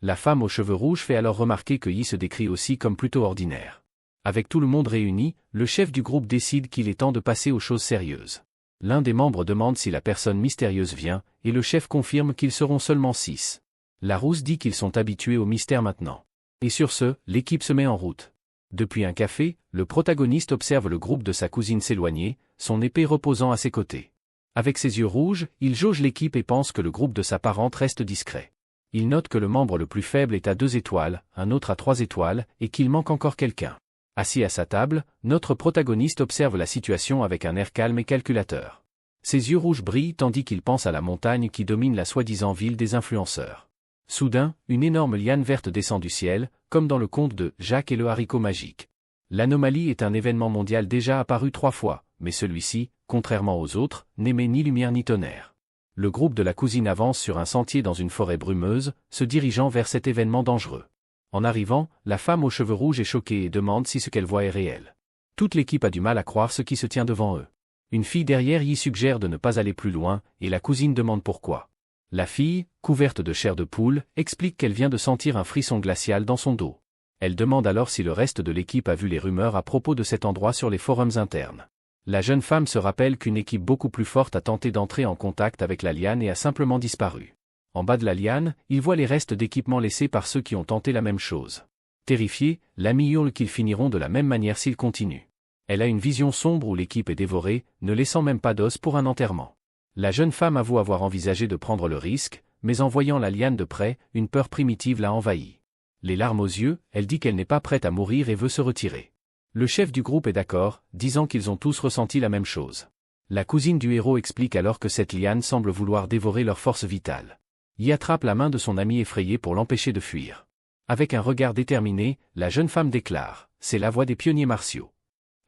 La femme aux cheveux rouges fait alors remarquer que Yi se décrit aussi comme plutôt ordinaire. Avec tout le monde réuni, le chef du groupe décide qu'il est temps de passer aux choses sérieuses. L'un des membres demande si la personne mystérieuse vient, et le chef confirme qu'ils seront seulement 6. La rousse dit qu'ils sont habitués au mystère maintenant. Et sur ce, l'équipe se met en route. Depuis un café, le protagoniste observe le groupe de sa cousine s'éloigner, son épée reposant à ses côtés. Avec ses yeux rouges, il jauge l'équipe et pense que le groupe de sa parente reste discret. Il note que le membre le plus faible est à 2 étoiles, un autre à 3 étoiles, et qu'il manque encore quelqu'un. Assis à sa table, notre protagoniste observe la situation avec un air calme et calculateur. Ses yeux rouges brillent tandis qu'il pense à la montagne qui domine la soi-disant ville des influenceurs. Soudain, une énorme liane verte descend du ciel, comme dans le conte de Jacques et le haricot magique. L'anomalie est un événement mondial déjà apparu 3 fois, mais celui-ci, contrairement aux autres, n'émet ni lumière ni tonnerre. Le groupe de la cousine avance sur un sentier dans une forêt brumeuse, se dirigeant vers cet événement dangereux. En arrivant, la femme aux cheveux rouges est choquée et demande si ce qu'elle voit est réel. Toute l'équipe a du mal à croire ce qui se tient devant eux. Une fille derrière y suggère de ne pas aller plus loin, et la cousine demande pourquoi. La fille, couverte de chair de poule, explique qu'elle vient de sentir un frisson glacial dans son dos. Elle demande alors si le reste de l'équipe a vu les rumeurs à propos de cet endroit sur les forums internes. La jeune femme se rappelle qu'une équipe beaucoup plus forte a tenté d'entrer en contact avec la liane et a simplement disparu. En bas de la liane, il voit les restes d'équipements laissés par ceux qui ont tenté la même chose. Terrifiée, l'amie hurle qu'ils finiront de la même manière s'ils continuent. Elle a une vision sombre où l'équipe est dévorée, ne laissant même pas d'os pour un enterrement. La jeune femme avoue avoir envisagé de prendre le risque, mais en voyant la liane de près, une peur primitive l'a envahie. Les larmes aux yeux, elle dit qu'elle n'est pas prête à mourir et veut se retirer. Le chef du groupe est d'accord, disant qu'ils ont tous ressenti la même chose. La cousine du héros explique alors que cette liane semble vouloir dévorer leur force vitale. Y attrape la main de son ami effrayé pour l'empêcher de fuir. Avec un regard déterminé, la jeune femme déclare « C'est la voix des pionniers martiaux ».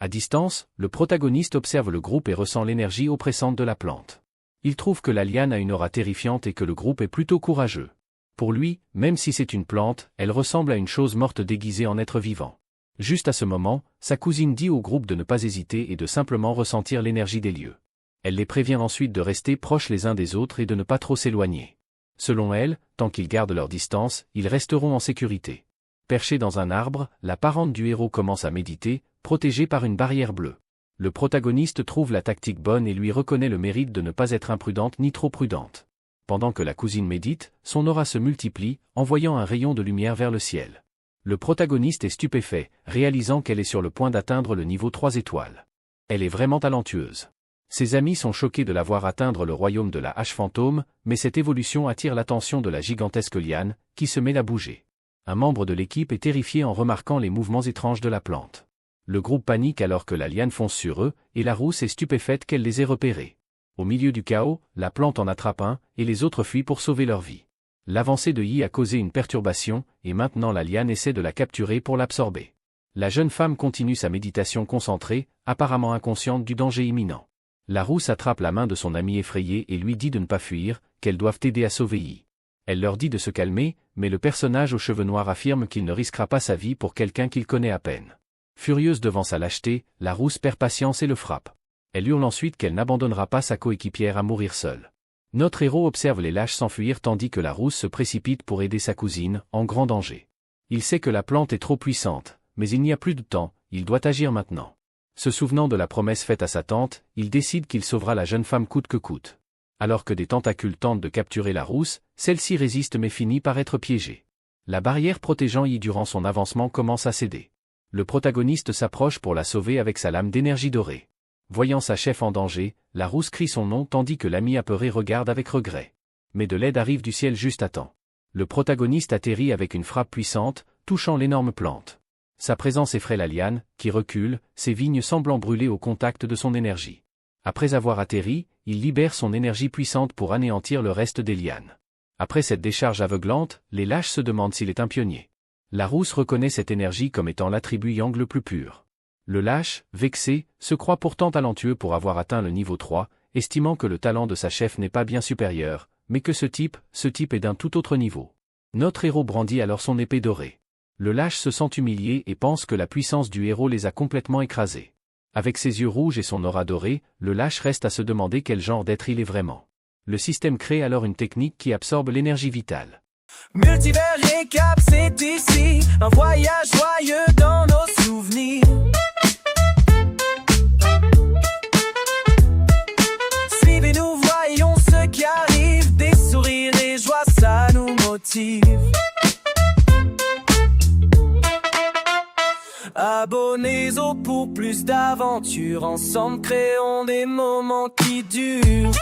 À distance, le protagoniste observe le groupe et ressent l'énergie oppressante de la plante. Il trouve que la liane a une aura terrifiante et que le groupe est plutôt courageux. Pour lui, même si c'est une plante, elle ressemble à une chose morte déguisée en être vivant. Juste à ce moment, sa cousine dit au groupe de ne pas hésiter et de simplement ressentir l'énergie des lieux. Elle les prévient ensuite de rester proches les uns des autres et de ne pas trop s'éloigner. Selon elle, tant qu'ils gardent leur distance, ils resteront en sécurité. Perchée dans un arbre, la parente du héros commence à méditer, protégée par une barrière bleue. Le protagoniste trouve la tactique bonne et lui reconnaît le mérite de ne pas être imprudente ni trop prudente. Pendant que la cousine médite, son aura se multiplie, envoyant un rayon de lumière vers le ciel. Le protagoniste est stupéfait, réalisant qu'elle est sur le point d'atteindre le niveau 3 étoiles. Elle est vraiment talentueuse. Ses amis sont choqués de la voir atteindre le royaume de la hache fantôme, mais cette évolution attire l'attention de la gigantesque liane, qui se met à bouger. Un membre de l'équipe est terrifié en remarquant les mouvements étranges de la plante. Le groupe panique alors que la liane fonce sur eux, et la rousse est stupéfaite qu'elle les ait repérés. Au milieu du chaos, la plante en attrape un, et les autres fuient pour sauver leur vie. L'avancée de Yi a causé une perturbation, et maintenant la liane essaie de la capturer pour l'absorber. La jeune femme continue sa méditation concentrée, apparemment inconsciente du danger imminent. La rousse attrape la main de son ami effrayé et lui dit de ne pas fuir, qu'elles doivent aider à sauver Yi. Elle leur dit de se calmer, mais le personnage aux cheveux noirs affirme qu'il ne risquera pas sa vie pour quelqu'un qu'il connaît à peine. Furieuse devant sa lâcheté, la rousse perd patience et le frappe. Elle hurle ensuite qu'elle n'abandonnera pas sa coéquipière à mourir seule. Notre héros observe les lâches s'enfuir tandis que la rousse se précipite pour aider sa cousine, en grand danger. Il sait que la plante est trop puissante, mais il n'y a plus de temps, il doit agir maintenant. Se souvenant de la promesse faite à sa tante, il décide qu'il sauvera la jeune femme coûte que coûte. Alors que des tentacules tentent de capturer la rousse, celle-ci résiste mais finit par être piégée. La barrière protégeant Yi durant son avancement commence à céder. Le protagoniste s'approche pour la sauver avec sa lame d'énergie dorée. Voyant sa chef en danger, la rousse crie son nom tandis que l'ami apeuré regarde avec regret. Mais de l'aide arrive du ciel juste à temps. Le protagoniste atterrit avec une frappe puissante, touchant l'énorme plante. Sa présence effraie la liane, qui recule, ses vignes semblant brûler au contact de son énergie. Après avoir atterri, il libère son énergie puissante pour anéantir le reste des lianes. Après cette décharge aveuglante, les lâches se demandent s'il est un pionnier. La rousse reconnaît cette énergie comme étant l'attribut yang le plus pur. Le lâche, vexé, se croit pourtant talentueux pour avoir atteint le niveau 3, estimant que le talent de sa chef n'est pas bien supérieur, mais que ce type est d'un tout autre niveau. Notre héros brandit alors son épée dorée. Le lâche se sent humilié et pense que la puissance du héros les a complètement écrasés. Avec ses yeux rouges et son aura dorée, le lâche reste à se demander quel genre d'être il est vraiment. Le système crée alors une technique qui absorbe l'énergie vitale. Multivers récap, c'est ici, un voyage joyeux dans nos souvenirs. Suivez-nous, voyons ce qui arrive, des sourires et joie, ça nous motive. Abonnez-vous pour plus d'aventures, ensemble créons des moments qui durent.